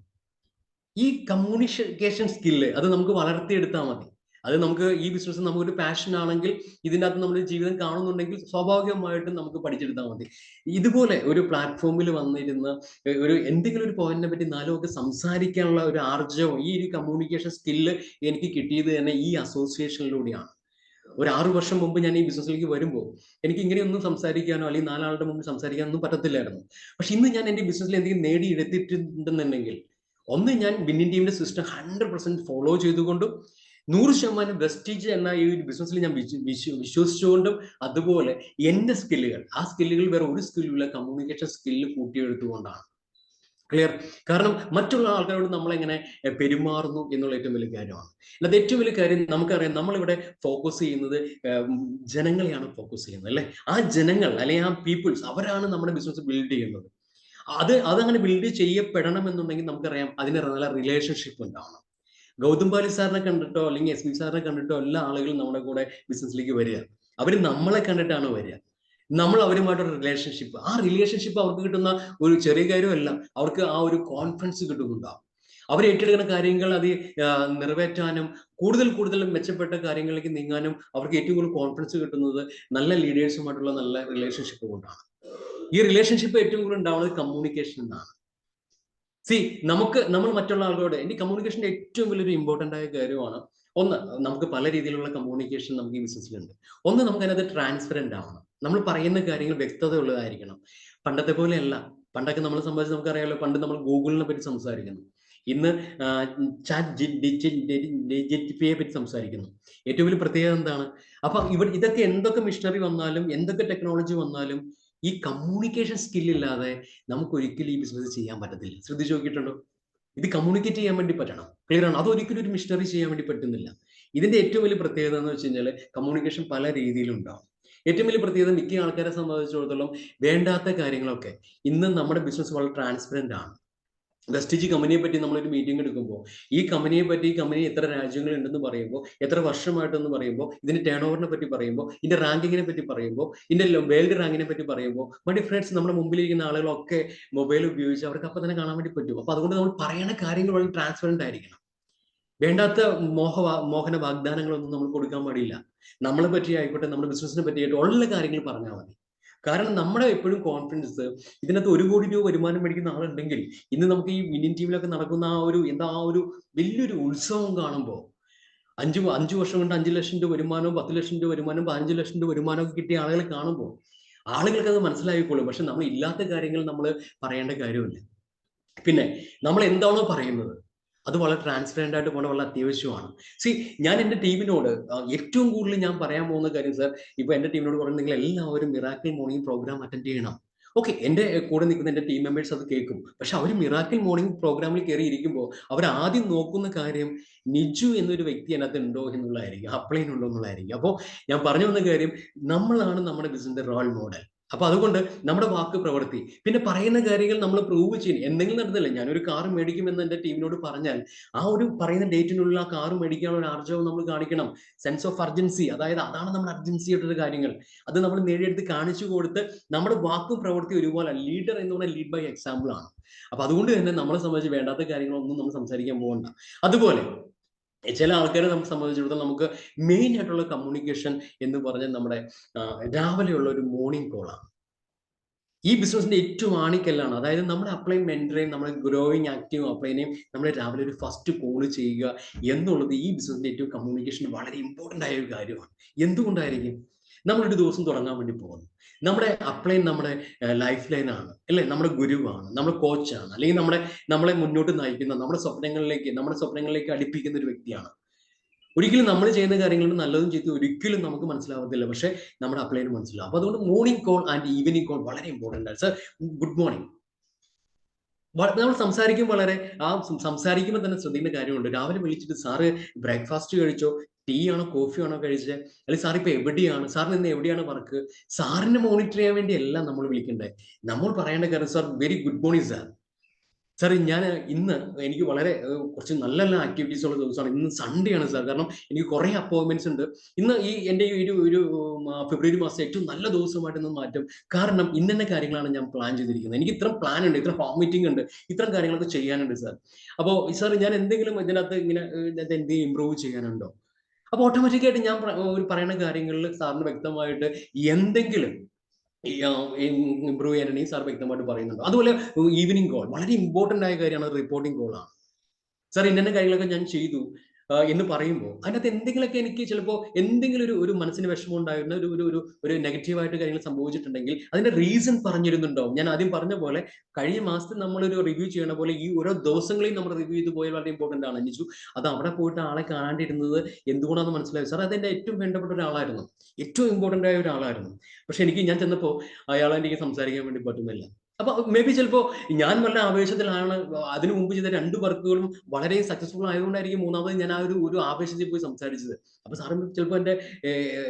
ഈ കമ്മ്യൂണിക്കേഷൻ സ്കില്ല് അത് നമുക്ക് വളർത്തിയെടുത്താൽ മതി. അത് നമുക്ക് ഈ ബിസിനസ് നമുക്കൊരു പാഷൻ ആണെങ്കിൽ, ഇതിൻ്റെ അകത്ത് നമ്മുടെ ജീവിതം കാണുന്നുണ്ടെങ്കിൽ സ്വാഭാവികമായിട്ടും നമുക്ക് പഠിച്ചെടുത്താൽ മതി. ഇതുപോലെ ഒരു പ്ലാറ്റ്ഫോമിൽ വന്നിരുന്ന ഒരു എന്തെങ്കിലും ഒരു പോയിന്റിനെ പറ്റി നാലുമൊക്കെ സംസാരിക്കാനുള്ള ഒരു ആർജവം, ഈ ഒരു കമ്മ്യൂണിക്കേഷൻ സ്കില്ല് എനിക്ക് കിട്ടിയത് തന്നെ ഈ അസോസിയേഷനിലൂടെയാണ്. ഒരു 6 വർഷം മുമ്പ് ഞാൻ ഈ ബിസിനസ്സിലേക്ക് വരുമ്പോൾ എനിക്ക് ഇങ്ങനെയൊന്നും സംസാരിക്കാനോ അല്ലെങ്കിൽ 4 ആളുടെ മുമ്പ് സംസാരിക്കാനൊന്നും പറ്റത്തില്ലായിരുന്നു. പക്ഷെ ഇന്ന് ഞാൻ എൻ്റെ ബിസിനസ്സിൽ എന്തെങ്കിലും നേടിയെടുത്തിട്ടുണ്ടെന്നുണ്ടെങ്കിൽ, ഒന്ന് ഞാൻ വിന്നിംഗ് ടീമിന്റെ സിസ്റ്റം 100% ഫോളോ ചെയ്തുകൊണ്ടും 100% വെസ്റ്റീജ് എന്ന ഈ ഒരു ബിസിനസ്സിൽ ഞാൻ വിശ്വസിച്ചുകൊണ്ടും, അതുപോലെ എൻ്റെ സ്കില്ലുകൾ, ആ സ്കില്ലുകൾ വേറെ ഒരു സ്കില്ലുള്ള കമ്മ്യൂണിക്കേഷൻ സ്കില്ല് കൂട്ടിയെടുത്തുകൊണ്ടാണ്. ക്ലിയർ? കാരണം മറ്റുള്ള ആൾക്കാരോട് നമ്മൾ എങ്ങനെ പെരുമാറുന്നു എന്നുള്ള ഏറ്റവും വലിയ കാര്യമാണ്. അല്ലാതെ ഏറ്റവും വലിയ കാര്യം നമുക്കറിയാം, നമ്മളിവിടെ ഫോക്കസ് ചെയ്യുന്നത് ജനങ്ങളെയാണ് ഫോക്കസ് ചെയ്യുന്നത്, അല്ലെ? ആ ജനങ്ങൾ അല്ലെങ്കിൽ ആ പീപ്പിൾസ്, അവരാണ് നമ്മുടെ ബിസിനസ് ബിൽഡ് ചെയ്യുന്നത്. അതങ്ങനെ ബിൽഡ് ചെയ്യപ്പെടണം എന്നുണ്ടെങ്കിൽ നമുക്കറിയാം അതിന് നല്ല റിലേഷൻഷിപ്പ് ഉണ്ടാവണം. ഗൗതം പാലി സാറിനെ കണ്ടിട്ടോ അല്ലെങ്കിൽ എസ് ബി സാറിനെ കണ്ടിട്ടോ എല്ലാ ആളുകളും നമ്മുടെ കൂടെ ബിസിനസ്സിലേക്ക് വരിക. അവർ നമ്മളെ കണ്ടിട്ടാണ് വരിക. നമ്മൾ അവരുമായിട്ടൊരു റിലേഷൻഷിപ്പ്, ആ റിലേഷൻഷിപ്പ് അവർക്ക് കിട്ടുന്ന ഒരു ചെറിയ കാര്യമല്ല, അവർക്ക് ആ ഒരു കോൺഫിഡൻസ് കിട്ടുന്നുണ്ടാവും. അവർ ഏറ്റെടുക്കുന്ന കാര്യങ്ങൾ അത് നിറവേറ്റാനും കൂടുതൽ മെച്ചപ്പെട്ട കാര്യങ്ങളിലേക്ക് നീങ്ങാനും അവർക്ക് ഏറ്റവും കൂടുതൽ കോൺഫിഡൻസ് കിട്ടുന്നത് നല്ല ലീഡേഴ്സുമായിട്ടുള്ള നല്ല റിലേഷൻഷിപ്പ് കൊണ്ടാണ്. ഈ റിലേഷൻഷിപ്പ് ഏറ്റവും കൂടുതൽ ഉണ്ടാവുന്നത് കമ്മ്യൂണിക്കേഷൻ എന്നാണ്. നമ്മൾ മറ്റുള്ള ആളുകളോട്, എൻ്റെ കമ്മ്യൂണിക്കേഷൻ്റെ ഏറ്റവും വലിയൊരു ഇമ്പോർട്ടൻ്റ് ആയ കാര്യമാണ്. ഒന്ന്, നമുക്ക് പല രീതിയിലുള്ള കമ്മ്യൂണിക്കേഷൻ നമുക്ക് ഈ ബിസിനസ്സിലുണ്ട്. ഒന്ന്, നമുക്ക് അതിനകത്ത് ട്രാൻസ്പെറൻ്റ് ആവണം. നമ്മൾ പറയുന്ന കാര്യങ്ങൾ വ്യക്തത ഉള്ളതായിരിക്കണം. പണ്ടത്തെ പോലെയല്ല. പണ്ടൊക്കെ നമ്മളെ സംബന്ധിച്ച് നമുക്കറിയാമല്ലോ, പണ്ട് നമ്മൾ ഗൂഗിളിനെ പറ്റി സംസാരിക്കുന്നു, ഇന്ന് ജിപിയെ പറ്റി സംസാരിക്കുന്നു. ഏറ്റവും വലിയ പ്രത്യേകത എന്താണ്? അപ്പൊ ഇതൊക്കെ എന്തൊക്കെ മിഷനറി വന്നാലും എന്തൊക്കെ ടെക്നോളജി വന്നാലും ഈ കമ്മ്യൂണിക്കേഷൻ സ്കില്ലില്ലാതെ നമുക്ക് ഒരിക്കലും ഈ ബിസിനസ് ചെയ്യാൻ പറ്റത്തില്ല. ശ്രദ്ധിച്ചു നോക്കിയിട്ടുണ്ടോ? ഇത് കമ്മ്യൂണിക്കേറ്റ് ചെയ്യാൻ വേണ്ടി പറ്റണം. ക്ലിയർ ആണ്? അതൊരിക്കലും ഒരു മിഷനറി ചെയ്യാൻ വേണ്ടി പറ്റുന്നില്ല. ഇതിന്റെ ഏറ്റവും വലിയ പ്രത്യേകത എന്ന് വെച്ച് കഴിഞ്ഞാൽ കമ്മ്യൂണിക്കേഷൻ പല രീതിയിലുണ്ടാവും. ഏറ്റവും വലിയ പ്രത്യേകത, മിക്ക ആൾക്കാരെ സംബന്ധിച്ചിടത്തോളം വേണ്ടാത്ത കാര്യങ്ങളൊക്കെ, ഇന്ന് നമ്മുടെ ബിസിനസ് വളരെ ട്രാൻസ്പെറന്റ് ആണ്. വെസ്റ്റീജ് കമ്പനിയെ പറ്റി നമ്മളൊരു മീറ്റിംഗ് എടുക്കുമ്പോൾ, ഈ കമ്പനി എത്ര രാജ്യങ്ങൾ ഉണ്ടെന്ന് പറയുമ്പോൾ, എത്ര വർഷമായിട്ടെന്ന് പറയുമ്പോൾ, ഇതിന്റെ ടേൺ ഓവറിനെ പറ്റി പറയുമ്പോൾ, ഇതിന്റെ റാങ്കിങ്ങിനെ പറ്റി പറയുമ്പോൾ, ഇതിന്റെ വേൾഡ് റാങ്കിനെ പറ്റി പറയുമ്പോൾ, മൈ ഫ്രണ്ട്സ്, നമ്മുടെ മുമ്പിലിരിക്കുന്ന ആളുകളൊക്കെ മൊബൈൽ ഉപയോഗിച്ച് അവർക്ക് അപ്പം തന്നെ കാണാൻ വേണ്ടി പറ്റും. അപ്പൊ അതുകൊണ്ട് നമ്മൾ പറയുന്ന കാര്യങ്ങൾ വളരെ ട്രാൻസ്പെറന്റ് ആയിരിക്കണം. വേണ്ടാത്ത മോഹന വാഗ്ദാനങ്ങളൊന്നും നമ്മൾ കൊടുക്കാൻ പാടില്ല. നമ്മളെ പറ്റി ആയിക്കോട്ടെ, നമ്മുടെ ബിസിനസിനെ പറ്റിയായിട്ട് ഉള്ള കാര്യങ്ങൾ പറഞ്ഞാൽ മതി. കാരണം നമ്മുടെ എപ്പോഴും കോൺഫിഡൻസ്, ഇതിനകത്ത് 1 കോടി രൂപ വരുമാനം മേടിക്കുന്ന ആളുണ്ടെങ്കിൽ, ഇന്ന് നമുക്ക് ഈ വിന്നിംഗ് ടീമിലൊക്കെ നടക്കുന്ന ആ ഒരു വലിയൊരു ഉത്സവം കാണുമ്പോൾ, 5 വർഷം കൊണ്ട് 5 ലക്ഷം രൂപ വരുമാനവും 10 ലക്ഷം രൂപ വരുമാനവും 15 ലക്ഷം രൂപ വരുമാനമൊക്കെ കിട്ടിയ ആളുകളെ കാണുമ്പോൾ ആളുകൾക്ക് അത് മനസ്സിലായിക്കോളും. പക്ഷെ നമ്മൾ ഇല്ലാത്ത കാര്യങ്ങൾ നമ്മൾ പറയേണ്ട കാര്യമില്ല. പിന്നെ നമ്മൾ എന്താണോ പറയുന്നത് അത് വളരെ ട്രാൻസ്പെറന്റ് ആയിട്ട് പോകേണ്ട വളരെ അത്യാവശ്യമാണ്. ഞാൻ എൻ്റെ ടീമിനോട് ഏറ്റവും കൂടുതൽ ഞാൻ പറയാൻ പോകുന്ന കാര്യം, സർ, ഇപ്പൊ എൻ്റെ ടീമിനോട് പറയുന്നത്, നിങ്ങൾ എല്ലാവരും മിറാക്കിൾ മോർണിംഗ് പ്രോഗ്രാം അറ്റൻഡ് ചെയ്യണം. ഓക്കെ, എൻ്റെ കൂടെ നിൽക്കുന്ന എൻ്റെ ടീം മെമ്പേഴ്സ് അത് കേൾക്കും. പക്ഷെ അവർ മിറാക്കിൾ മോർണിംഗ് പ്രോഗ്രാമിൽ കയറി ഇരിക്കുമ്പോൾ അവർ ആദ്യം നോക്കുന്ന കാര്യം നിജു എന്നൊരു വ്യക്തി അതിനകത്ത് ഉണ്ടോ എന്നുള്ളതായിരിക്കും, അപ്ലൈൻ ഉണ്ടോ എന്നുള്ളതായിരിക്കും. അപ്പോൾ ഞാൻ പറഞ്ഞു വന്ന കാര്യം, നമ്മളാണ് നമ്മുടെ ബിസിനസിന്റെ റോൾ മോഡൽ. അപ്പൊ അതുകൊണ്ട് നമ്മുടെ വാക്ക് പ്രവൃത്തി, പിന്നെ പറയുന്ന കാര്യങ്ങൾ നമ്മൾ പ്രൂവ് ചെയ്യും. എന്തെങ്കിലും നടന്നില്ല, ഞാനൊരു കാർ മേടിക്കുമെന്ന് എൻ്റെ ടീമിനോട് പറഞ്ഞാൽ ആ ഒരു പറയുന്ന ഡേറ്റിനുള്ള ആ കാർ മേടിക്കാനുള്ള ഒരു ആർജവം നമ്മൾ കാണിക്കണം. സെൻസ് ഓഫ് അർജൻസി, അതായത് അതാണ് നമ്മുടെ അർജൻസി ആയിട്ടുള്ള കാര്യങ്ങൾ. അത് നമ്മൾ നേടിയെടുത്ത് കാണിച്ചു കൊടുത്ത് നമ്മുടെ വാക്കും പ്രവൃത്തി ഒരുപോലെ. ലീഡർ എന്ന് പറഞ്ഞാൽ ലീഡ് ബൈ എക്സാമ്പിൾ ആണ്. അപ്പൊ അതുകൊണ്ട് തന്നെ നമ്മളെ സംബന്ധിച്ച് വേണ്ടാത്ത കാര്യങ്ങളൊന്നും നമ്മൾ സംസാരിക്കാൻ പോകണ്ട. അതുപോലെ ചില ആൾക്കാരെ നമുക്ക് സംബന്ധിച്ചിടത്തോളം നമുക്ക് മെയിൻ ആയിട്ടുള്ള കമ്മ്യൂണിക്കേഷൻ എന്ന് പറഞ്ഞാൽ നമ്മുടെ രാവിലെയുള്ള ഒരു മോർണിംഗ് കോളാണ്. ഈ ബിസിനസിന്റെ ഏറ്റവും ആണിക്കല്ലാണ്. അതായത് നമ്മുടെ അപ്ലൈൻ മെന്ററേയും നമ്മുടെ ഗ്രോയിങ് ആക്റ്റീവ് അപ്ലൈനെയും നമ്മൾ രാവിലെ ഒരു ഫസ്റ്റ് കോൾ ചെയ്യുക എന്നുള്ളത് ഈ ബിസിനസിന്റെ ഏറ്റവും കമ്മ്യൂണിക്കേഷൻ വളരെ ഇമ്പോർട്ടന്റ് ആയ ഒരു കാര്യമാണ്. എന്തുകൊണ്ടായിരിക്കും? നമ്മളൊരു ദിവസം തുടങ്ങാൻ വേണ്ടി പോകുന്നു. നമ്മുടെ അപ്ലൈൻ നമ്മുടെ ലൈഫ് ലൈനാണ് അല്ലെ, നമ്മുടെ ഗുരുവാണ്, നമ്മുടെ കോച്ചാണ്, അല്ലെങ്കിൽ നമ്മളെ മുന്നോട്ട് നയിക്കുന്ന നമ്മുടെ സ്വപ്നങ്ങളിലേക്ക് അടുപ്പിക്കുന്ന ഒരു വ്യക്തിയാണ്. ഒരിക്കലും നമ്മൾ ചെയ്യുന്ന കാര്യങ്ങളിൽ നല്ലതും ചെയ്ത് ഒരിക്കലും നമുക്ക് മനസ്സിലാവത്തില്ല, പക്ഷെ നമ്മുടെ അപ്ലൈന് മനസ്സിലാവും. അപ്പൊ അതുകൊണ്ട് morning call and evening call വളരെ ഇമ്പോർട്ടന്റ് ആണ്. Sir, good morning. നമ്മൾ സംസാരിക്കുമ്പോൾ തന്നെ ശ്രദ്ധിക്കുന്ന കാര്യമുണ്ട്. രാവിലെ വിളിച്ചിട്ട് സാറ് ബ്രേക്ക്ഫാസ്റ്റ് കഴിച്ചോ, ടീ ആണോ കോഫി ആണോ കഴിച്ചത്, അല്ലെങ്കിൽ സാർ ഇപ്പൊ എവിടെയാണ്, സാറിന് ഇന്ന് എവിടെയാണ് വർക്ക്, സാറിനെ മോണിറ്റർ ചെയ്യാൻ വേണ്ടി അല്ല നമ്മൾ വിളിക്കണ്ടേ. നമ്മൾ പറയേണ്ട കാര്യം, sir very good morning sir. Sir ഞാൻ ഇന്ന് എനിക്ക് വളരെ കുറച്ച് നല്ല നല്ല ആക്ടിവിറ്റീസ് ഉള്ള ദിവസമാണ്. ഇന്ന് സൺഡേ ആണ് സാർ, കാരണം എനിക്ക് കുറെ അപ്പോയിന്റ്മെന്റ്സ് ഉണ്ട്. ഇന്ന് എൻ്റെ ഒരു ഫെബ്രുവരി മാസം ഏറ്റവും നല്ല ദിവസമായിട്ട് ഇന്ന് മാറ്റും, കാരണം ഇന്ന കാര്യങ്ങളാണ് ഞാൻ പ്ലാൻ ചെയ്തിരിക്കുന്നത്. എനിക്ക് ഇത്ര പ്ലാൻ ഉണ്ട്, ഇത്ര ഹോം മീറ്റിംഗ് ഉണ്ട്, ഇത്തരം കാര്യങ്ങളൊക്കെ ചെയ്യാനുണ്ട് സാർ. അപ്പോൾ സാർ ഞാൻ എന്തെങ്കിലും ഇതിനകത്ത് എന്തെങ്കിലും ഇമ്പ്രൂവ് ചെയ്യാനുണ്ടോ? അപ്പൊ ഓട്ടോമാറ്റിക്കായിട്ട് ഞാൻ പറയുന്ന കാര്യങ്ങളിൽ സാറിന് വ്യക്തമായിട്ട് എന്തെങ്കിലും ഇമ്പ്രൂവ് ചെയ്യാനാണെങ്കിൽ സാർ വ്യക്തമായിട്ട് പറയുന്നുണ്ട്. അതുപോലെ ഈവനിങ് കോൾ വളരെ ഇമ്പോർട്ടന്റ് ആയ കാര്യമാണ്, റിപ്പോർട്ടിംഗ് കോൾ ആണ്. സാർ ഇന്ന കാര്യങ്ങളൊക്കെ ഞാൻ ചെയ്തു എന്ന് പറയുമ്പോൾ അതിനകത്ത് എന്തെങ്കിലുമൊക്കെ എനിക്ക് ചിലപ്പോൾ എന്തെങ്കിലും ഒരു മനസ്സിന് വിഷമം ഉണ്ടായിരുന്ന ഒരു നെഗറ്റീവായിട്ട് കാര്യങ്ങൾ സംഭവിച്ചിട്ടുണ്ടെങ്കിൽ അതിന്റെ റീസൺ പറഞ്ഞിരുന്നുണ്ടാവും. ഞാൻ ആദ്യം പറഞ്ഞ പോലെ കഴിഞ്ഞ മാസത്തിൽ നമ്മളൊരു റിവ്യൂ ചെയ്യണ പോലെ ഈ ഓരോ ദിവസങ്ങളെയും നമ്മൾ റിവ്യൂ ചെയ്ത് പോയാൽ വളരെ ഇമ്പോർട്ടന്റ് ആണ്. അനിച്ചു അത് അവിടെ പോയിട്ട് ആളെ കാണാണ്ടിരുന്നത് എന്തുകൊണ്ടാണെന്ന് മനസ്സിലായി. സാർ അതെന്റെ ഏറ്റവും വേണ്ടപ്പെട്ട ഒരാളായിരുന്നു, ഏറ്റവും ഇമ്പോർട്ടന്റ് ആയ ഒരാളായിരുന്നു. പക്ഷെ ഞാൻ ചെന്നപ്പോൾ അയാളെ എനിക്ക് സംസാരിക്കാൻ വേണ്ടി പറ്റുന്നില്ല. അപ്പൊ മേ ബി ചിലപ്പോ ഞാൻ വളരെ ആവേശത്തിലാണ്, അതിനു മുമ്പ് ചെയ്ത 2 വർക്കുകളും വളരെ സക്സസ്ഫുൾ ആയതുകൊണ്ടായിരിക്കും മൂന്നാമത് ഞാൻ ആ ഒരു ആവേശത്തിൽ പോയി സംസാരിച്ചത്. അപ്പൊ സാറും ചിലപ്പോൾ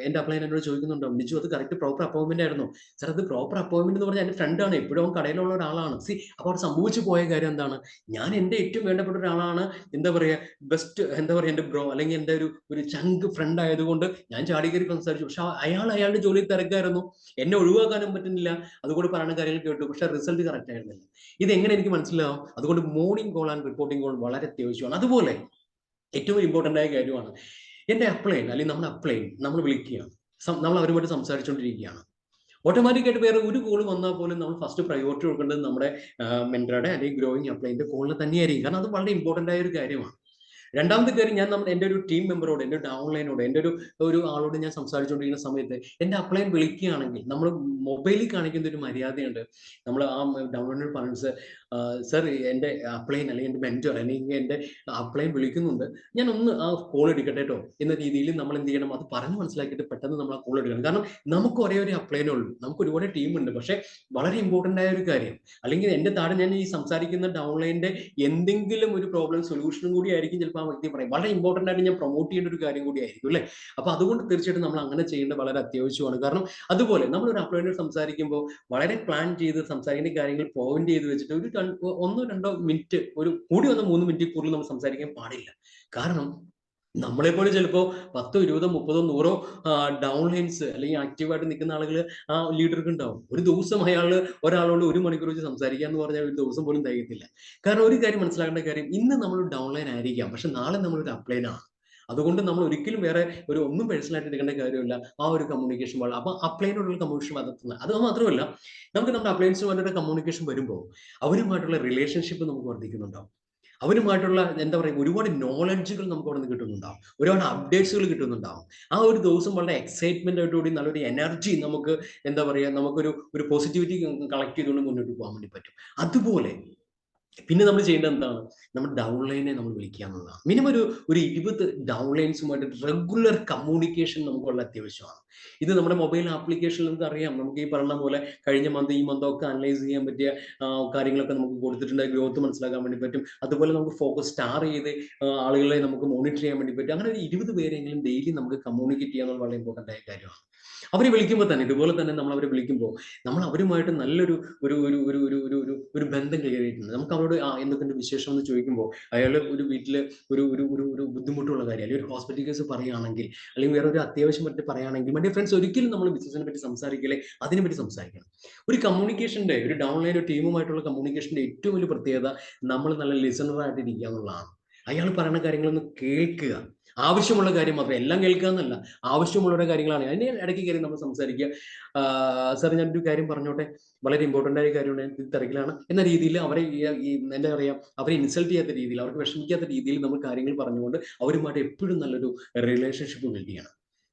എന്റെ അപ്ലൈൻ എന്നോട് ചോദിക്കുന്നുണ്ടോ, നിച്ചു അത് കറക്റ്റ് പ്രോപ്പർ അപ്പോയിന്റ്മെന്റ് ആയിരുന്നോ? സാർ അത് പ്രോപ്പർ അപ്പോയിന്റ്മെന്റ് എന്ന് പറഞ്ഞാൽ എന്റെ ഫ്രണ്ടാണ്, എപ്പോഴും കടയിലുള്ള ഒരാളാണ്. അപ്പോൾ അവിടെ സംഭവിച്ചു പോയ കാര്യം എന്താണ്, ഞാൻ എന്റെ ഏറ്റവും വേണ്ടപ്പെട്ട ഒരാളാണ്, എന്താ പറയാ ബെസ്റ്റ്, എന്താ പറയാ എന്റെ ബ്രോ അല്ലെങ്കിൽ എന്റെ ഒരു ചങ്ക് ഫ്രണ്ട് ആയതുകൊണ്ട് ഞാൻ ചാടിക്കറി സംസാരിച്ചു. പക്ഷെ അയാളുടെ ജോലി തിരക്കായിരുന്നു, എന്നെ ഒഴിവാക്കാനും പറ്റുന്നില്ല. അതുകൊണ്ട് പറയുന്ന കാര്യങ്ങൾ കേട്ടു, പക്ഷെ റിസൾട്ട് കറക്റ്റ് ആയിരുന്നില്ല. ഇത് എങ്ങനെ എനിക്ക് മനസ്സിലാവും? അതുകൊണ്ട് morning call and reporting call വളരെ അത്യാവശ്യമാണ്. അതുപോലെ ഏറ്റവും ഇമ്പോർട്ടന്റ് ആയ കാര്യമാണ് എന്റെ അപ്ലൈൻ അല്ലെങ്കിൽ നമ്മുടെ അപ്ലൈൻ നമ്മൾ വിളിക്കുകയാണ്, നമ്മൾ അവരുമായിട്ട് സംസാരിച്ചുകൊണ്ടിരിക്കുകയാണ്. ഓട്ടോമാറ്റിക്കായിട്ട് വേറെ ഒരു കോൾ വന്നാൽ പോലും നമ്മൾ ഫസ്റ്റ് പ്രയോറിറ്റി കൊടുക്കേണ്ടത് നമ്മുടെ മെന്ററുടെ അല്ലെങ്കിൽ ഗ്രോയിങ് അപ്ലൈന്റെ കോളിന് തന്നെയായിരിക്കും, കാരണം അത് വളരെ ഇമ്പോർട്ടന്റ് ആയ ഒരു കാര്യമാണ്. രണ്ടാമത്തെ കാര്യം, ഞാൻ എൻ്റെ ഒരു ടീം മെമ്പറോട്, എൻ്റെ ഒരു ഡൗൺലൈനോട്, എൻ്റെ ഒരു ആളോട് ഞാൻ സംസാരിച്ചുകൊണ്ടിരിക്കുന്ന സമയത്ത് എൻ്റെ അപ്ലൈൻ വിളിക്കുകയാണെങ്കിൽ നമ്മൾ മൊബൈലിൽ കാണിക്കുന്ന ഒരു മര്യാദയുണ്ട്. നമ്മൾ ആ ഡൗൺലൈനോട് പറയുന്നത്, സർ എൻ്റെ അപ്ലൈൻ അല്ലെങ്കിൽ എൻ്റെ മെന്റർ അല്ലെങ്കിൽ എൻ്റെ അപ്ലൈൻ വിളിക്കുന്നുണ്ട്, ഞാൻ ഒന്ന് ആ കോൾ എടുക്കട്ടെ കേട്ടോ എന്ന രീതിയിൽ നമ്മൾ എന്ത് ചെയ്യണം, അത് പറഞ്ഞ് മനസ്സിലാക്കിയിട്ട് പെട്ടെന്ന് നമ്മൾ ആ കോൾ എടുക്കണം. കാരണം നമുക്ക് ഒരേ ഒരു അപ്ലൈനേ ഉള്ളൂ, നമുക്ക് ഒരുപാട് ടീമുണ്ട്. പക്ഷെ വളരെ ഇമ്പോർട്ടന്റ് ആയ ഒരു കാര്യം, അല്ലെങ്കിൽ എൻ്റെ താഴെ ഞാൻ ഈ സംസാരിക്കുന്ന ഡൗൺലൈനിന്റെ എന്തെങ്കിലും ഒരു പ്രോബ്ലം സൊല്യൂഷനും കൂടി ആയിരിക്കും ചിലപ്പോൾ ആ വ്യക്തി പറയും. വളരെ ഇമ്പോർട്ടന്റ് ആയിട്ട് ഞാൻ പ്രൊമോട്ട് ചെയ്യേണ്ട ഒരു കാര്യം കൂടി ആയിരിക്കും അല്ലെ. അപ്പൊ അതുകൊണ്ട് തീർച്ചയായിട്ടും നമ്മൾ അങ്ങനെ ചെയ്യേണ്ടത് വളരെ അത്യാവശ്യമാണ്. കാരണം അതുപോലെ നമ്മൾ ഒരു അപ്ലൈനോട് സംസാരിക്കുമ്പോൾ വളരെ പ്ലാൻ ചെയ്ത് സംസാരിക്കുന്ന കാര്യങ്ങൾ പോയിന്റ് ചെയ്ത് വെച്ചിട്ട് ഒരു 1-2 മിനിറ്റ്, ഒരു കൂടി വന്ന 3 മിനിറ്റ് കൂടുതൽ നമ്മൾ സംസാരിക്കാൻ പാടില്ല. കാരണം നമ്മളെ പോലെ ചിലപ്പോ 10, 20, 30, 100 ഡൗൺലൈൻസ് അല്ലെങ്കിൽ ആക്റ്റീവായിട്ട് നിൽക്കുന്ന ആളുകൾ ആ ലീഡർക്ക് ഉണ്ടാവും. ഒരു ദിവസം ഒരാളോട് 1 മണിക്കൂർ വെച്ച് സംസാരിക്കുക എന്ന് പറഞ്ഞാൽ ഒരു ദിവസം പോലും തികയത്തില്ല. കാരണം ഒരു കാര്യം മനസ്സിലാക്കേണ്ട കാര്യം, ഇന്ന് നമ്മൾ ഡൗൺലൈൻ ആയിരിക്കാം, പക്ഷെ നാളെ നമ്മളൊരു അപ്ലൈൻ ആണ്. അതുകൊണ്ട് നമ്മൾ ഒരിക്കലും വേറെ ഒന്നും പേഴ്സണലായിട്ട് എടുക്കേണ്ട കാര്യമില്ല. ആ ഒരു കമ്മ്യൂണിക്കേഷൻ വളരെ, അപ്പൊ അപ്ലൈനോടുള്ള കമ്മ്യൂണിക്കേഷൻ വളർത്തുന്നത്. അത് മാത്രമല്ല, നമുക്ക് നമ്മുടെ അപ്ലൈൻസുമായിട്ടുള്ള കമ്മ്യൂണിക്കേഷൻ വരുമ്പോൾ അവരുമായിട്ടുള്ള റിലേഷൻഷിപ്പ് നമുക്ക് വർദ്ധിക്കുന്നുണ്ടാവും. അവരുമായിട്ടുള്ള എന്താ പറയുക, ഒരുപാട് നോളജുകൾ നമുക്ക് അവിടെ നിന്ന് കിട്ടുന്നുണ്ടാവും, ഒരുപാട് അപ്ഡേറ്റ്സുകൾ കിട്ടുന്നുണ്ടാവും. ആ ഒരു ദിവസം വളരെ എക്സൈറ്റ്മെന്റോടുകൂടി നല്ലൊരു എനർജി നമുക്ക്, എന്താ പറയുക, നമുക്കൊരു പോസിറ്റിവിറ്റി കളക്ട് ചെയ്തുകൊണ്ട് മുന്നോട്ട് പോകാൻ വേണ്ടി പറ്റും. അതുപോലെ പിന്നെ നമ്മൾ ചെയ്യേണ്ടത് എന്താണ്, നമ്മുടെ ഡൗൺലൈനെ നമ്മൾ വിളിക്കുക എന്നുള്ളതാണ്. മിനിമം ഒരു 20 ഡൗൺലൈൻസുമായിട്ട് റെഗുലർ കമ്മ്യൂണിക്കേഷൻ നമുക്ക് വളരെ അത്യാവശ്യമാണ്. ഇത് നമ്മുടെ മൊബൈൽ ആപ്ലിക്കേഷനിൽ നമുക്ക് അറിയാം, നമുക്ക് ഈ പറഞ്ഞ പോലെ കഴിഞ്ഞ മന്ത് ഈ മന്ത് ഒക്കെ അനലൈസ് ചെയ്യാൻ പറ്റിയ കാര്യങ്ങളൊക്കെ നമുക്ക് കൊടുത്തിട്ടുണ്ട്, ഗ്രോത്ത് മനസ്സിലാക്കാൻ വേണ്ടി പറ്റും. അതുപോലെ നമുക്ക് ഫോക്കസ് സ്റ്റാർ ചെയ്ത് ആളുകളെ നമുക്ക് മോണിറ്റർ ചെയ്യാൻ വേണ്ടി പറ്റും. അങ്ങനെ ഒരു 20 പേരെങ്കിലും ഡെയിലി നമുക്ക് കമ്മ്യൂണിക്കേറ്റ് ചെയ്യാൻ വളരെ ഇമ്പോർട്ടന്റ് ആയ കാര്യമാണ്. അവരെ വിളിക്കുമ്പോൾ തന്നെ ഇതുപോലെ തന്നെ നമ്മൾ അവരെ വിളിക്കുമ്പോൾ നമ്മൾ അവരുമായിട്ട് നല്ലൊരു ഒരു ഒരു ഒരു ഒരു ഒരു ഒരു ഒരു ബന്ധം ക്ലിയറിയിട്ടുണ്ട്. നമുക്ക് അവരോട് എന്തൊക്കെ വിശേഷം എന്ന് ചോദിക്കുമ്പോൾ അയാൾ ഒരു വീട്ടിൽ ഒരു ഒരു ഒരു ഒരു ബുദ്ധിമുട്ടുള്ള കാര്യം അല്ലെങ്കിൽ ഒരു ഹോസ്പിറ്റൽ കേസ് പറയുകയാണെങ്കിൽ അല്ലെങ്കിൽ വേറെ ഒരു അത്യാവശ്യം പറ്റി പറയുകയാണെങ്കിൽ, മറ്റേ ഫ്രണ്ട്സ്, ഒരിക്കലും നമ്മൾ ബിസിനസിനെ പറ്റി സംസാരിക്കില്ലേ, അതിനെപ്പറ്റി സംസാരിക്കണം. ഒരു കമ്മ്യൂണിക്കേഷന്റെ, ഒരു ഡൗൺലൈൻ ടീമുമായിട്ടുള്ള കമ്മ്യൂണിക്കേഷന്റെ ഏറ്റവും വലിയ പ്രത്യേകത നമ്മൾ നല്ല ലിസണർ ആയിട്ട് ഇരിക്കുക എന്നുള്ളതാണ്. അയാൾ പറയുന്ന കാര്യങ്ങളൊന്ന് കേൾക്കുക, ആവശ്യമുള്ള കാര്യം മാത്രം, എല്ലാം കേൾക്കുക എന്നല്ല, ആവശ്യമുള്ള കാര്യങ്ങളാണ്. അതിന്റെ ഇടയ്ക്ക് കയറി നമ്മൾ സംസാരിക്കുക. സാർ ഞാനൊരു കാര്യം പറഞ്ഞോട്ടെ, വളരെ ഇമ്പോർട്ടൻ്റ് ആയ കാര്യമാണ്, ഞാൻ തിരക്കിലാണ് എന്ന രീതിയിൽ അവരെ എന്താ പറയുക, അവരെ ഇൻസൾട്ട് ചെയ്യാത്ത രീതിയിൽ, അവർക്ക് വിഷമിക്കാത്ത രീതിയിൽ നമ്മൾ കാര്യങ്ങൾ പറഞ്ഞുകൊണ്ട് അവരുമായിട്ട് എപ്പോഴും നല്ലൊരു റിലേഷൻഷിപ്പ് ബിൽഡ് ചെയ്യണം.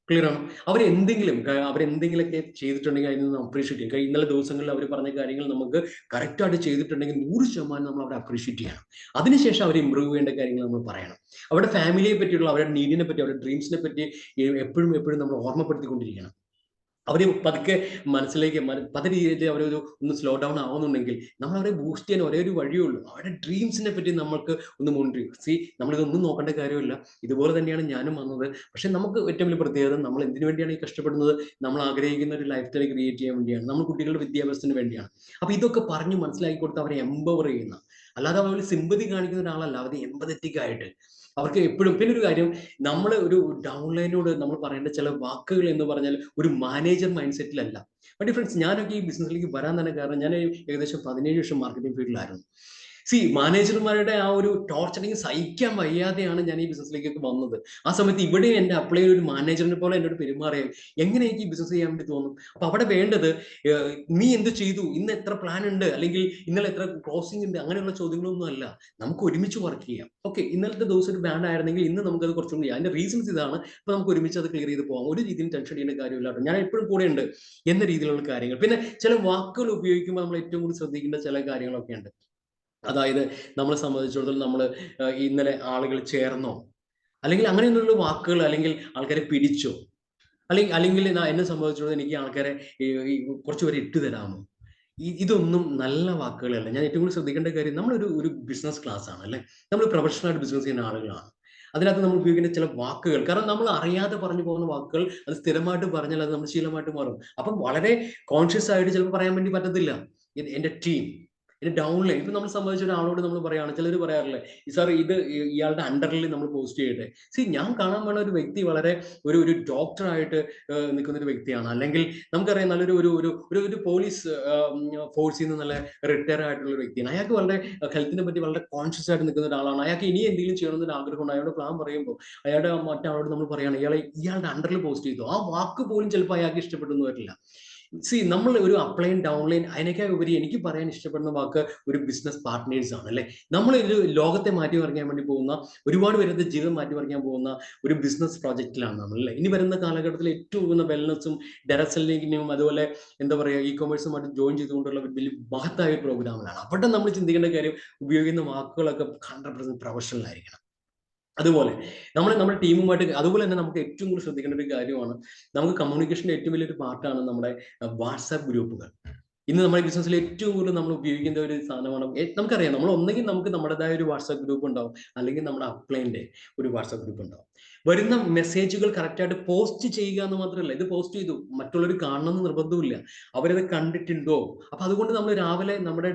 ക്ലിയർ ആണ്. അവരെന്തെങ്കിലുമൊക്കെ ചെയ്തിട്ടുണ്ടെങ്കിൽ അതിൽ നിന്ന് അപ്രീഷിയേറ്റ് ചെയ്യും. ഇന്നലെ ദിവസങ്ങളിൽ അവർ പറഞ്ഞ കാര്യങ്ങൾ നമുക്ക് കറക്റ്റായിട്ട് ചെയ്തിട്ടുണ്ടെങ്കിൽ 100% നമ്മൾ അവരെ അപ്രീഷിയേറ്റ് ചെയ്യണം. അതിനുശേഷം അവർ ഇമ്പ്രൂവ് ചെയ്യേണ്ട കാര്യങ്ങൾ നമ്മൾ പറയണം. അവരുടെ ഫാമിലിയെ പറ്റിയുള്ള, അവരുടെ നീഡിനെ പറ്റി, അവരുടെ ഡ്രീംസിനെ പറ്റി എപ്പോഴും നമ്മൾ ഓർമ്മപ്പെടുത്തിക്കൊണ്ടിരിക്കണം. അവർ പതുക്കെ മനസ്സിലേക്ക് പല രീതിയിൽ അവരൊരു ഒന്ന് സ്ലോ ഡൗൺ ആവുന്നുണ്ടെങ്കിൽ നമ്മൾ അവരെ ബൂസ്റ്റ് ചെയ്യാൻ ഒരേ ഒരു വഴിയേ ഉള്ളൂ, അവരുടെ ഡ്രീംസിനെ പറ്റി നമുക്ക് ഒന്ന് മോണിറ്റർ ചെയ്യും. നമ്മളിതൊന്നും നോക്കേണ്ട കാര്യമില്ല. ഇതുപോലെ തന്നെയാണ് ഞാനും വന്നത്. പക്ഷെ നമുക്ക് ഏറ്റവും വലിയ പ്രത്യേകത, നമ്മൾ എന്തിനു വേണ്ടിയാണ് ഈ കഷ്ടപ്പെടുന്നത്? നമ്മൾ ആഗ്രഹിക്കുന്ന ഒരു ലൈഫ് സ്റ്റൈൽ ക്രിയേറ്റ് ചെയ്യാൻ വേണ്ടിയാണ്, നമ്മൾ കുട്ടികളുടെ വിദ്യാഭ്യാസത്തിന് വേണ്ടിയാണ്. അപ്പൊ ഇതൊക്കെ പറഞ്ഞ് മനസ്സിലാക്കി കൊടുത്ത് അവരെ എംപവർ ചെയ്യുന്ന, അല്ലാതെ അവർ സിമ്പതി കാണിക്കുന്ന ഒരാളല്ല, അവർ എമ്പതറ്റിക് ആയിട്ട് അവർക്ക് എപ്പോഴും. പിന്നെ ഒരു കാര്യം, നമ്മൾ ഒരു ഡൗൺലൈനോട് നമ്മൾ പറയേണ്ട ചില വാക്കുകൾ എന്ന് പറഞ്ഞാൽ ഒരു മാനേജർ മൈൻഡ് സെറ്റിലല്ല. ബട്ട് ഫ്രണ്ട്സ്, ഞാനൊക്കെ ഈ ബിസിനസ്സിലേക്ക് വരാൻ തന്നെ കാരണം, ഞാൻ ഏകദേശം 17 വർഷം മാർക്കറ്റിംഗ് ഫീൽഡിലായിരുന്നു. മാനേജർമാരുടെ ആ ഒരു ടോർച്ചറിങ് സഹിക്കാൻ വയ്യാതെയാണ് ഞാൻ ഈ ബിസിനസ്സിലേക്കൊക്കെ വന്നത്. ആ സമയത്ത് ഇവിടെ എന്റെ അപ്ലൈ ഒരു മാനേജറിനെ പോലെ എന്നോട് പെരുമാറിയാൽ എങ്ങനെ എനിക്ക് ഈ ബിസിനസ് ചെയ്യാൻ വേണ്ടി തോന്നും? അപ്പൊ അവിടെ വേണ്ടത്, നീ എന്ത് ചെയ്തു, ഇന്ന് എത്ര പ്ലാൻ ഉണ്ട്, അല്ലെങ്കിൽ ഇന്നലെ എത്ര ക്ലോസിംഗ് ഉണ്ട്, അങ്ങനെയുള്ള ചോദ്യങ്ങളൊന്നും അല്ല. നമുക്ക് ഒരുമിച്ച് വർക്ക് ചെയ്യാം. ഓക്കെ, ഇന്നലത്തെ ദിവസം ഒരു ബാൻഡ് ആയിരുന്നെങ്കിൽ ഇന്ന് നമുക്കത് കുറച്ചും ചെയ്യാം. അതിന്റെ റീസൺസ് ഇതാണ്. അപ്പൊ നമുക്ക് ഒരുമിച്ച് അത് ക്ലിയർ ചെയ്ത് പോകാം. ഒരു രീതിയിൽ ടെൻഷൻ ചെയ്യേണ്ട കാര്യമില്ല കേട്ടോ, ഞാൻ എപ്പോഴും കൂടെ ഉണ്ട് എന്ന രീതിയിലുള്ള കാര്യങ്ങൾ. പിന്നെ ചില വാക്കുകൾ ഉപയോഗിക്കുമ്പോൾ നമ്മൾ ഏറ്റവും കൂടുതൽ ശ്രദ്ധിക്കേണ്ട ചില കാര്യങ്ങളൊക്കെ ഉണ്ട്. അതായത് നമ്മളെ സംബന്ധിച്ചിടത്തോളം നമ്മൾ ഇന്നലെ ആളുകൾ ചേർന്നോ, അല്ലെങ്കിൽ അങ്ങനെയൊന്നുള്ള വാക്കുകൾ, അല്ലെങ്കിൽ ആൾക്കാരെ പിടിച്ചോ, അല്ലെങ്കിൽ എന്നെ സംബന്ധിച്ചിടത്തോളം എനിക്ക് ആൾക്കാരെ കുറച്ചുപേരെ ഇട്ട് തരാമോ, ഇതൊന്നും നല്ല വാക്കുകളല്ല. ഞാൻ ഏറ്റവും കൂടുതൽ ശ്രദ്ധിക്കേണ്ട കാര്യം, നമ്മളൊരു ബിസിനസ് ക്ലാസ് ആണ് അല്ലെ, നമ്മൾ പ്രൊഫഷണലായിട്ട് ബിസിനസ് ചെയ്യുന്ന ആളുകളാണ്. അതിനകത്ത് നമ്മൾ ഉപയോഗിക്കുന്ന ചില വാക്കുകൾ, കാരണം നമ്മൾ അറിയാതെ പറഞ്ഞു പോകുന്ന വാക്കുകൾ, അത് സ്ഥിരമായിട്ട് പറഞ്ഞാൽ അത് നമ്മൾ ശീലമായിട്ട് മാറും. അപ്പം വളരെ കോൺഷ്യസ് ആയിട്ട് ചിലപ്പോൾ പറയാൻ വേണ്ടി പറ്റത്തില്ല. എന്റെ ടീം, ഇത് ഡൗൺലൈൻ, ഇപ്പൊ നമ്മൾ സംബന്ധിച്ച ഒരാളോട് നമ്മൾ പറയാണ്, ചിലർ പറയാറില്ലേ, സാർ ഇത് ഇയാളുടെ അണ്ടറിൽ നമ്മൾ പോസ്റ്റ് ചെയ്യട്ടെ. ഞാൻ കാണാൻ വേണ്ട ഒരു വ്യക്തി വളരെ ഒരു ഡോക്ടറായിട്ട് നിൽക്കുന്ന ഒരു വ്യക്തിയാണ്, അല്ലെങ്കിൽ നമുക്കറിയാം നല്ലൊരു ഒരു ഒരു ഒരു ഒരു പോലീസ് ഫോഴ്സിൽ നിന്ന് നല്ല റിട്ടയർ ആയിട്ടുള്ള ഒരു വ്യക്തിയാണ്. അയാൾക്ക് വളരെ ഹെൽത്തിനെ പറ്റി വളരെ കോൺഷ്യസ് ആയിട്ട് നിൽക്കുന്ന ഒരാളാണ്. അയാൾക്ക് ഇനി എന്തെങ്കിലും ചെയ്യണമെന്നൊരു ആഗ്രഹമുണ്ട്. അയാളുടെ പ്ലാൻ പറയുമ്പോൾ അയാളുടെ മറ്റാളോട് നമ്മൾ പറയുകയാണ്, ഇയാളുടെ അണ്ടറിൽ പോസ്റ്റ് ചെയ്തു. ആ വാക്ക് പോലും ചിലപ്പോൾ അയാൾക്ക് ഇഷ്ടപ്പെട്ടെന്ന് വരില്ല. നമ്മൾ ഒരു അപ്ലൈൻ ഡൗൺലൈൻ, അതിനേക്കാൾ ഉപരി എനിക്ക് പറയാൻ ഇഷ്ടപ്പെടുന്ന വാക്ക് ഒരു ബിസിനസ് പാർട്ട്നേഴ്സ് ആണ് അല്ലെ. നമ്മൾ ഒരു ലോകത്തെ മാറ്റി മറിക്കാൻ വേണ്ടി പോകുന്ന, ഒരുപാട് പേരുടെ ജീവിതം മാറ്റി മറിക്കാൻ പോകുന്ന ഒരു ബിസിനസ് പ്രോജക്റ്റിലാണ് നമ്മൾ അല്ലെ. ഇനി വരുന്ന കാലഘട്ടത്തിൽ ഏറ്റവും കൂടുതൽ വെൽനസും ഡയറക്ട് അതുപോലെ എന്താ പറയുക, ഇ കൊമേഴ്സുമായിട്ട് ജോയിൻ ചെയ്തുകൊണ്ടുള്ള വലിയ മഹത്തായ ഒരു പ്രോഗ്രാമിലാണ്. അവിടെ നമ്മൾ ചിന്തിക്കേണ്ട കാര്യം, ഉപയോഗിക്കുന്ന വാക്കുകളൊക്കെ 100% പ്രൊഫഷണൽ ആയിരിക്കണം. അതുപോലെ നമ്മുടെ ടീമുമായിട്ട്, അതുപോലെ തന്നെ നമുക്ക് ഏറ്റവും കൂടുതൽ ശ്രദ്ധിക്കേണ്ട ഒരു കാര്യമാണ്, നമുക്ക് കമ്മ്യൂണിക്കേഷന്റെ ഏറ്റവും വലിയൊരു പാർട്ടാണ് നമ്മുടെ വാട്സാപ്പ് ഗ്രൂപ്പുകൾ. ഇന്ന് നമ്മുടെ ബിസിനസ്സിൽ ഏറ്റവും കൂടുതൽ നമ്മൾ ഉപയോഗിക്കുന്ന ഒരു സാധനമാണ്. നമുക്കറിയാം, നമ്മൾ ഒന്നെങ്കിൽ നമുക്ക് നമ്മുടേതായ ഒരു വാട്സാപ്പ് ഗ്രൂപ്പ് ഉണ്ടാവും, അല്ലെങ്കിൽ നമ്മുടെ അപ്ലൈൻ്റെ ഒരു വാട്സാപ്പ് ഗ്രൂപ്പ് ഉണ്ടാവും. വരുന്ന മെസ്സേജുകൾ കറക്റ്റായിട്ട് പോസ്റ്റ് ചെയ്യുക എന്ന് മാത്രമല്ല, ഇത് പോസ്റ്റ് ചെയ്തു മറ്റുള്ളവർ കാണണമെന്ന് നിർബന്ധമില്ല, അവരത് കണ്ടിട്ടുണ്ടോ. അപ്പൊ അതുകൊണ്ട് നമ്മൾ രാവിലെ നമ്മുടെ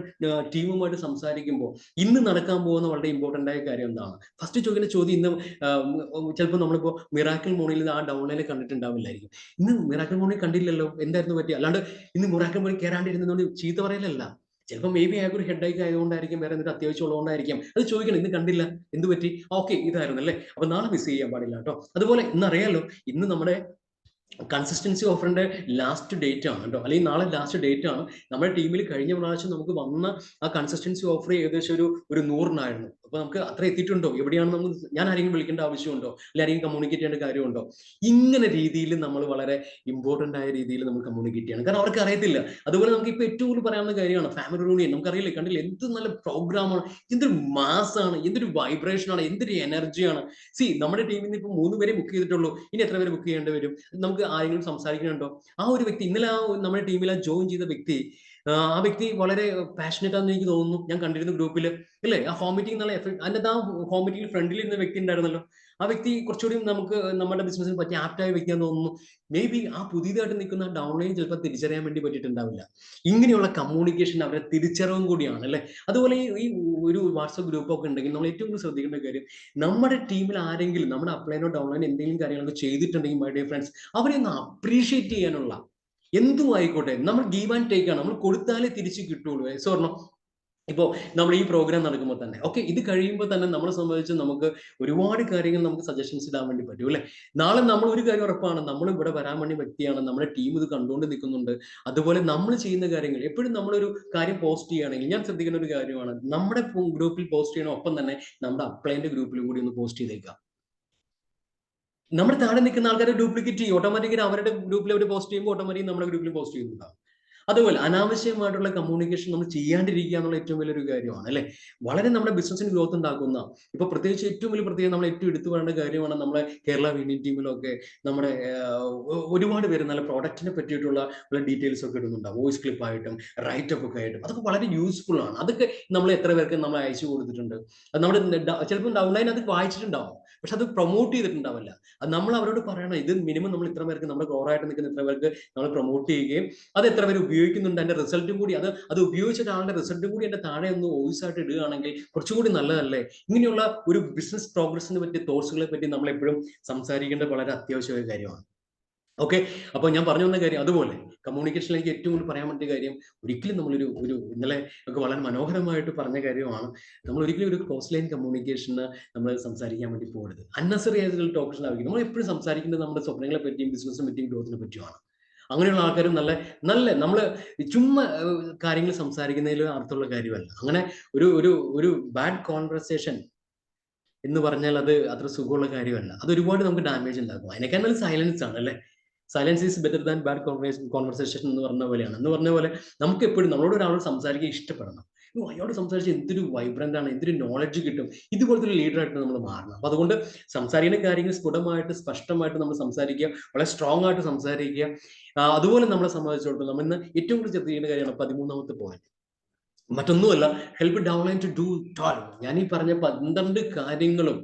ടീമുമായിട്ട് സംസാരിക്കുമ്പോൾ ഇന്ന് നടക്കാൻ പോകുന്ന വളരെ ഇമ്പോർട്ടൻ്റ് ആയ കാര്യം എന്താണ്, ഫസ്റ്റ് ചോദിക്കുന്ന ചോദ്യം, ഇന്ന് ചിലപ്പോൾ നമ്മളിപ്പോൾ മിറാക്കിൾ മോർണിംഗിൽ ആ ഡൗൺലൈനെ കണ്ടിട്ടുണ്ടാവില്ലായിരിക്കും. ഇന്ന് മിറാക്കിൾ മോർണിംഗ് കണ്ടില്ലല്ലോ, എന്തായിരുന്നു പറ്റി? അല്ലാണ്ട് ഇന്ന് മിറാക്കിൾ മോർണിംഗ് കയറാണ്ടിരുന്നതുകൊണ്ട് ചീത്ത പറയലല്ല. ചിലപ്പോൾ മേ ബി അയാൾക്ക് ഒരു ഹെഡേക്ക് ആയതുകൊണ്ടായിരിക്കും, വേറെ എന്തൊരു അത്യാവശ്യം ഉള്ളതുകൊണ്ടായിരിക്കും. അത് ചോദിക്കണം, ഇന്ന് കണ്ടില്ല, എന്ത് പറ്റി? ഓക്കെ, ഇതായിരുന്നു അല്ലേ, അപ്പൊ നാളെ മിസ് ചെയ്യാൻ പാടില്ല കേട്ടോ. അതുപോലെ ഇന്നറിയാലോ, ഇന്ന് നമ്മുടെ കൺസിസ്റ്റൻസി ഓഫറിന്റെ ലാസ്റ്റ് ഡേറ്റ് ആണ് കേട്ടോ, അല്ലെങ്കിൽ നാളെ ലാസ്റ്റ് ഡേറ്റ് ആണ്. നമ്മുടെ ടീമിൽ കഴിഞ്ഞ പ്രാവശ്യം നമുക്ക് വന്ന ആ കൺസിസ്റ്റൻസി ഓഫർ ഏകദേശം ഒരു 100-നായിരുന്നു. അപ്പൊ നമുക്ക് അത്ര എത്തിയിട്ടുണ്ടോ, എവിടെയാണ് നമ്മൾ, ഞാൻ ആരെങ്കിലും വിളിക്കേണ്ട ആവശ്യമുണ്ടോ, അല്ലെങ്കിൽ ആരെങ്കിലും കമ്മ്യൂണിക്കേറ്റ് ചെയ്യേണ്ട കാര്യമുണ്ടോ? ഇങ്ങനെ രീതിയിൽ നമ്മൾ വളരെ ഇമ്പോർട്ടന്റ് ആയ രീതിയിൽ നമ്മൾ കമ്മ്യൂണിക്കേറ്റ് ചെയ്യണം, കാരണം അവർക്ക് അറിയത്തില്ല. അതുപോലെ നമുക്ക് ഇപ്പൊ ഏറ്റവും കൂടുതൽ പറയാവുന്ന കാര്യമാണ് ഫാമിലി റിയൂണിയൻ. നമുക്കറിയില്ലേ, കണ്ടില്ല എന്ത് നല്ല പ്രോഗ്രാമാണ്, എന്തൊരു മാസാണ്, എന്തൊരു വൈബ്രേഷൻ ആണ്, എന്തൊരു എനർജിയാണ്. നമ്മുടെ ടീമിൽ നിന്ന് ഇപ്പൊ 3 പേരെ ബുക്ക് ചെയ്തിട്ടുള്ളൂ, ഇനി എത്ര പേര് ബുക്ക് ചെയ്യേണ്ടി വരും? നമുക്ക് ആരെങ്കിലും സംസാരിക്കുന്നുണ്ടോ? ആ ഒരു വ്യക്തി, ഇന്നലെ നമ്മുടെ ടീമിൽ ജോയിൻ ചെയ്ത വ്യക്തി, ആ വ്യക്തി വളരെ പാഷനേറ്റ് ആണെന്ന് എനിക്ക് തോന്നുന്നു. ഞാൻ കണ്ടിരുന്നു ഗ്രൂപ്പിൽ അല്ലേ, ആ ഹോം മീറ്റിംഗ് നല്ല അതിന്റെ ആ ഹോം മീറ്റിംഗ് ഫ്രണ്ടിൽ ഇരുന്ന വ്യക്തി ഉണ്ടായിരുന്നല്ലോ. ആ വ്യക്തി കുറച്ചുകൂടി നമുക്ക് നമ്മുടെ ബിസിനസ്സിന് പറ്റിയ ആപ്റ്റായ വ്യക്തിയാന്ന് തോന്നുന്നു. മേ ബി ആ പുതിയതായിട്ട് നിൽക്കുന്ന ഡൗൺലൈൻ ചിലപ്പോൾ തിരിച്ചറിയാൻ വേണ്ടി പറ്റിയിട്ടുണ്ടാവില്ല. ഇങ്ങനെയുള്ള കമ്മ്യൂണിക്കേഷൻ അവരെ തിരിച്ചറിവും കൂടിയാണ് അല്ലെ. അതുപോലെ ഈ ഒരു വാട്സ്ആപ്പ് ഗ്രൂപ്പ് ഒക്കെ ഉണ്ടെങ്കിൽ നമ്മൾ ഏറ്റവും കൂടുതൽ ശ്രദ്ധിക്കേണ്ട കാര്യം, നമ്മുടെ ടീമിൽ ആരെങ്കിലും നമ്മുടെ അപ്ലൈനോ ഡൗൺലൈനോ എന്തെങ്കിലും കാര്യങ്ങളൊക്കെ ചെയ്തിട്ടുണ്ടെങ്കിൽ, മൈ ഡിയർ ഫ്രണ്ട്സ്, അവരെ ഒന്ന് അപ്രീഷിയേറ്റ് ചെയ്യാനുള്ള, എന്തും ആയിക്കോട്ടെ, നമ്മൾ ഗീവ് ആൻഡ് ടേക്ക് ആണ്, നമ്മൾ കൊടുത്താലേ തിരിച്ച് കിട്ടുള്ളൂ. സ്വർണം ഇപ്പോൾ നമ്മൾ ഈ പ്രോഗ്രാം നടക്കുമ്പോൾ തന്നെ ഓക്കെ, ഇത് കഴിയുമ്പോൾ തന്നെ നമ്മളെ സംബന്ധിച്ച് നമുക്ക് ഒരുപാട് കാര്യങ്ങൾ നമുക്ക് സജഷൻസ് ഇടാൻ വേണ്ടി പറ്റും അല്ലേ. നാളെ നമ്മൾ ഒരു കാര്യം ഉറപ്പാണ്, നമ്മൾ ഇവിടെ വരാൻ വേണ്ടി വ്യക്തിയാണ്, നമ്മുടെ ടീം ഇത് കണ്ടുകൊണ്ട് നിൽക്കുന്നുണ്ട്. അതുപോലെ നമ്മൾ ചെയ്യുന്ന കാര്യങ്ങൾ എപ്പോഴും നമ്മളൊരു കാര്യം പോസ്റ്റ് ചെയ്യുകയാണെങ്കിൽ ഞാൻ ശ്രദ്ധിക്കുന്ന ഒരു കാര്യമാണ്, നമ്മുടെ ഗ്രൂപ്പിൽ പോസ്റ്റ് ചെയ്യണ ഒപ്പം തന്നെ നമ്മുടെ അപ്ലൈൻ്റെ ഗ്രൂപ്പിലും കൂടി ഒന്ന് പോസ്റ്റ് ചെയ്തേക്കാം. നമ്മുടെ താഴെ നിൽക്കുന്ന ആൾക്കാരെ ഡ്യൂപ്ലിക്കേറ്റ് ചെയ്യും, ഓട്ടോമാറ്റിക്കലി അവരുടെ ഗ്രൂപ്പിൽ അവർ പോസ്റ്റ് ചെയ്യുമ്പോൾ ഓട്ടോമാറ്റിക്കലി നമ്മുടെ ഗ്രൂപ്പിൽ പോസ്റ്റ് ചെയ്യുന്നുണ്ടാവും. അതുപോലെ അനാവശ്യമായിട്ടുള്ള കമ്മ്യൂണിക്കേഷൻ നമ്മൾ ചെയ്യാണ്ടിരിക്കുക എന്നുള്ള ഏറ്റവും വലിയൊരു കാര്യമാണ് അല്ലെ. വളരെ നമ്മുടെ ബിസിനസ്സിന് ഗ്രോത്ത് ഉണ്ടാക്കുന്ന, ഇപ്പൊ പ്രത്യേകിച്ച് ഏറ്റവും വലിയ പ്രത്യേകം നമ്മൾ ഏറ്റവും എടുത്തു പറയേണ്ട കാര്യമാണ്, നമ്മളെ കേരള വിന്നിംഗ് ടീമിലൊക്കെ നമ്മുടെ ഒരുപാട് പേര് നല്ല പ്രോഡക്റ്റിനെ പറ്റിയിട്ടുള്ള ഡീറ്റെയിൽസ് ഒക്കെ ഇടുന്നുണ്ടാവും, വോയിസ് ക്ലിപ്പായിട്ടും റൈറ്റപ്പ് ഒക്കെ ആയിട്ടും. അതൊക്കെ വളരെ യൂസ്ഫുൾ ആണ്. അതൊക്കെ നമ്മൾ എത്ര പേർക്ക് നമ്മൾ അയച്ചു കൊടുത്തിട്ടുണ്ട്. അത് നമ്മൾ ചിലപ്പോൾ ഡൗൺലൈൻ അത് വായിച്ചിട്ടുണ്ടാവും, പക്ഷെ അത് പ്രൊമോട്ട് ചെയ്തിട്ടുണ്ടാവില്ല. അത് നമ്മൾ അവരോട് പറയണം, ഇത് മിനിമം നമ്മൾ ഇത്ര പേർക്ക്, നമ്മുടെ കോറായിട്ട് നിൽക്കുന്ന ഇത്ര പേർക്ക് നമ്മൾ പ്രൊമോട്ട് ചെയ്യുകയും അത് എത്ര പേര് ഉപയോഗിക്കുന്നുണ്ട്, അതിന്റെ റിസൾട്ടും കൂടി, അത് ഉപയോഗിച്ച ഒരാളുടെ റിസൾട്ടും കൂടി എന്റെ താഴെ ഒന്ന് വോയിസ് ആയിട്ട് ഇടുകയാണെങ്കിൽ കുറച്ചും കൂടി നല്ലതല്ലേ. ഇങ്ങനെയുള്ള ഒരു ബിസിനസ് പ്രോഗ്രസിനെ പറ്റി, തോട്ട്സുകളെ പറ്റി നമ്മൾ എപ്പോഴും സംസാരിക്കേണ്ടത് വളരെ അത്യാവശ്യമായ കാര്യമാണ്. ഓക്കെ, അപ്പോൾ ഞാൻ പറഞ്ഞു വന്ന കാര്യം അതുപോലെ കമ്മ്യൂണിക്കേഷനിലേക്ക് ഏറ്റവും കൂടുതൽ പറയാൻ പറ്റിയ കാര്യം, ഒരിക്കലും നമ്മളൊരു ഇന്നലെ ഒക്കെ വളരെ മനോഹരമായിട്ട് പറഞ്ഞ കാര്യമാണ്, നമ്മൾ ഒരിക്കലും ഒരു ക്രോസ് ലൈൻ കമ്മ്യൂണിക്കേഷന് നമ്മൾ സംസാരിക്കാൻ വേണ്ടി പോകരുത്. അൺനെസറി ആയിട്ടുള്ള ടോക്സ് ആയിരിക്കും. നമ്മൾ എപ്പോഴും സംസാരിക്കുന്നത് നമ്മുടെ സ്വപ്നങ്ങളെ പറ്റിയും ബിസിനസ്സിനെ പറ്റിയും ഗ്രോത്തിനെ പറ്റിയുമാണ്. അങ്ങനെയുള്ള ആൾക്കാരും നല്ല നമ്മൾ ചുമ്മാ കാര്യങ്ങൾ സംസാരിക്കുന്നതിൽ അർത്ഥമുള്ള കാര്യമല്ല. അങ്ങനെ ഒരു ബാഡ് കോൺവെർസേഷൻ എന്ന് പറഞ്ഞാൽ അത് അത്ര സുഖമുള്ള കാര്യമല്ല. അത് ഒരുപാട് നമുക്ക് ഡാമേജ് ഉണ്ടാക്കും. അതിനേക്കാൾ നല്ല സൈലൻസ് ആണ് അല്ലേ. Silence is better than bad conversation എന്ന് പറഞ്ഞ പോലെയാണ്. എന്ന് പറഞ്ഞ പോലെ നമുക്ക് എപ്പോഴും നമ്മളോട് ഒരാളോട് സംസാരിക്കാൻ ഇഷ്ടപ്പെടണം. അയാളോട് സംസാരിച്ച് എന്തൊരു വൈബ്രന്റ് ആണ്, എന്തൊരു നോളജ് കിട്ടും. ഇതുപോലത്തെ ഒരു ലീഡറായിട്ട് നമ്മൾ മാറണം. അപ്പൊ അതുകൊണ്ട് സംസാരിക്കുന്ന കാര്യങ്ങൾ സ്ഫുടമായിട്ട് സ്പഷ്ടമായിട്ട് നമ്മൾ സംസാരിക്കുക, വളരെ സ്ട്രോങ് ആയിട്ട് സംസാരിക്കുക. അതുപോലെ നമ്മളെ സംബന്ധിച്ചിടത്തോളം നമ്മൾ ഇന്ന് ഏറ്റവും കൂടുതൽ ചർച്ച ചെയ്യുന്ന കാര്യമാണ് 13ാമത്തെ പോയിന്റ്. മറ്റൊന്നുമല്ല, help downline to do toll. ഞാൻ ഈ പറഞ്ഞ 12 കാര്യങ്ങളും,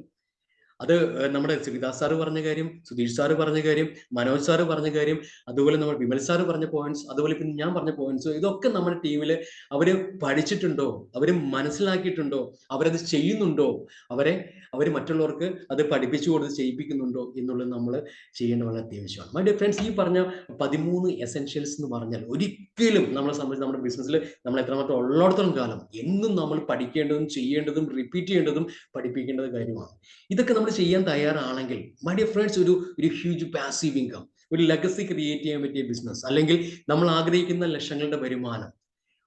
അത് നമ്മുടെ ശ്രീദാസ് സാറ് പറഞ്ഞ കാര്യം, സുധീഷ് സാറ് പറഞ്ഞ കാര്യം, മനോജ് സാറ് പറഞ്ഞ കാര്യം, അതുപോലെ നമ്മുടെ വിമൽ സാറ് പറഞ്ഞ പോയിന്റ്സ്, അതുപോലെ പിന്നെ ഞാൻ പറഞ്ഞ പോയിന്റ്സ്, ഇതൊക്കെ നമ്മുടെ ടീമിൽ അവര് പഠിച്ചിട്ടുണ്ടോ, അവര് മനസ്സിലാക്കിയിട്ടുണ്ടോ, അവരത് ചെയ്യുന്നുണ്ടോ, അവർ മറ്റുള്ളവർക്ക് അത് പഠിപ്പിച്ചു കൊടുത്ത് ചെയ്യിപ്പിക്കുന്നുണ്ടോ എന്നുള്ളത് നമ്മൾ ചെയ്യേണ്ട വളരെ അത്യാവശ്യമാണ്. മൈ ഡിയർ ഫ്രണ്ട്സ്, ഈ പറഞ്ഞ 13 എസെൻഷ്യൽസ് എന്ന് പറഞ്ഞാൽ ഒരിക്കലും നമ്മളെ സംബന്ധിച്ച് നമ്മുടെ ബിസിനസ്സിൽ നമ്മൾ എത്രമാത്രം ഉള്ളിടത്തോളം കാലം എന്നും നമ്മൾ പഠിക്കേണ്ടതും ചെയ്യേണ്ടതും റിപ്പീറ്റ് ചെയ്യേണ്ടതും പഠിപ്പിക്കേണ്ടത് കാര്യമാണ്. ഇതൊക്കെ നമ്മൾ ചെയ്യാൻ തയ്യാറാണെങ്കിൽ മൈ ഡിയർ ഫ്രണ്ട്സ്, ഒരു ഹ്യൂജ് പാസീവ് ഇൻകം, ഒരു ലെഗസി ക്രിയേറ്റ് ചെയ്യാൻ പറ്റിയ ബിസിനസ്, അല്ലെങ്കിൽ നമ്മൾ ആഗ്രഹിക്കുന്ന ലക്ഷങ്ങളുടെ വരുമാനം,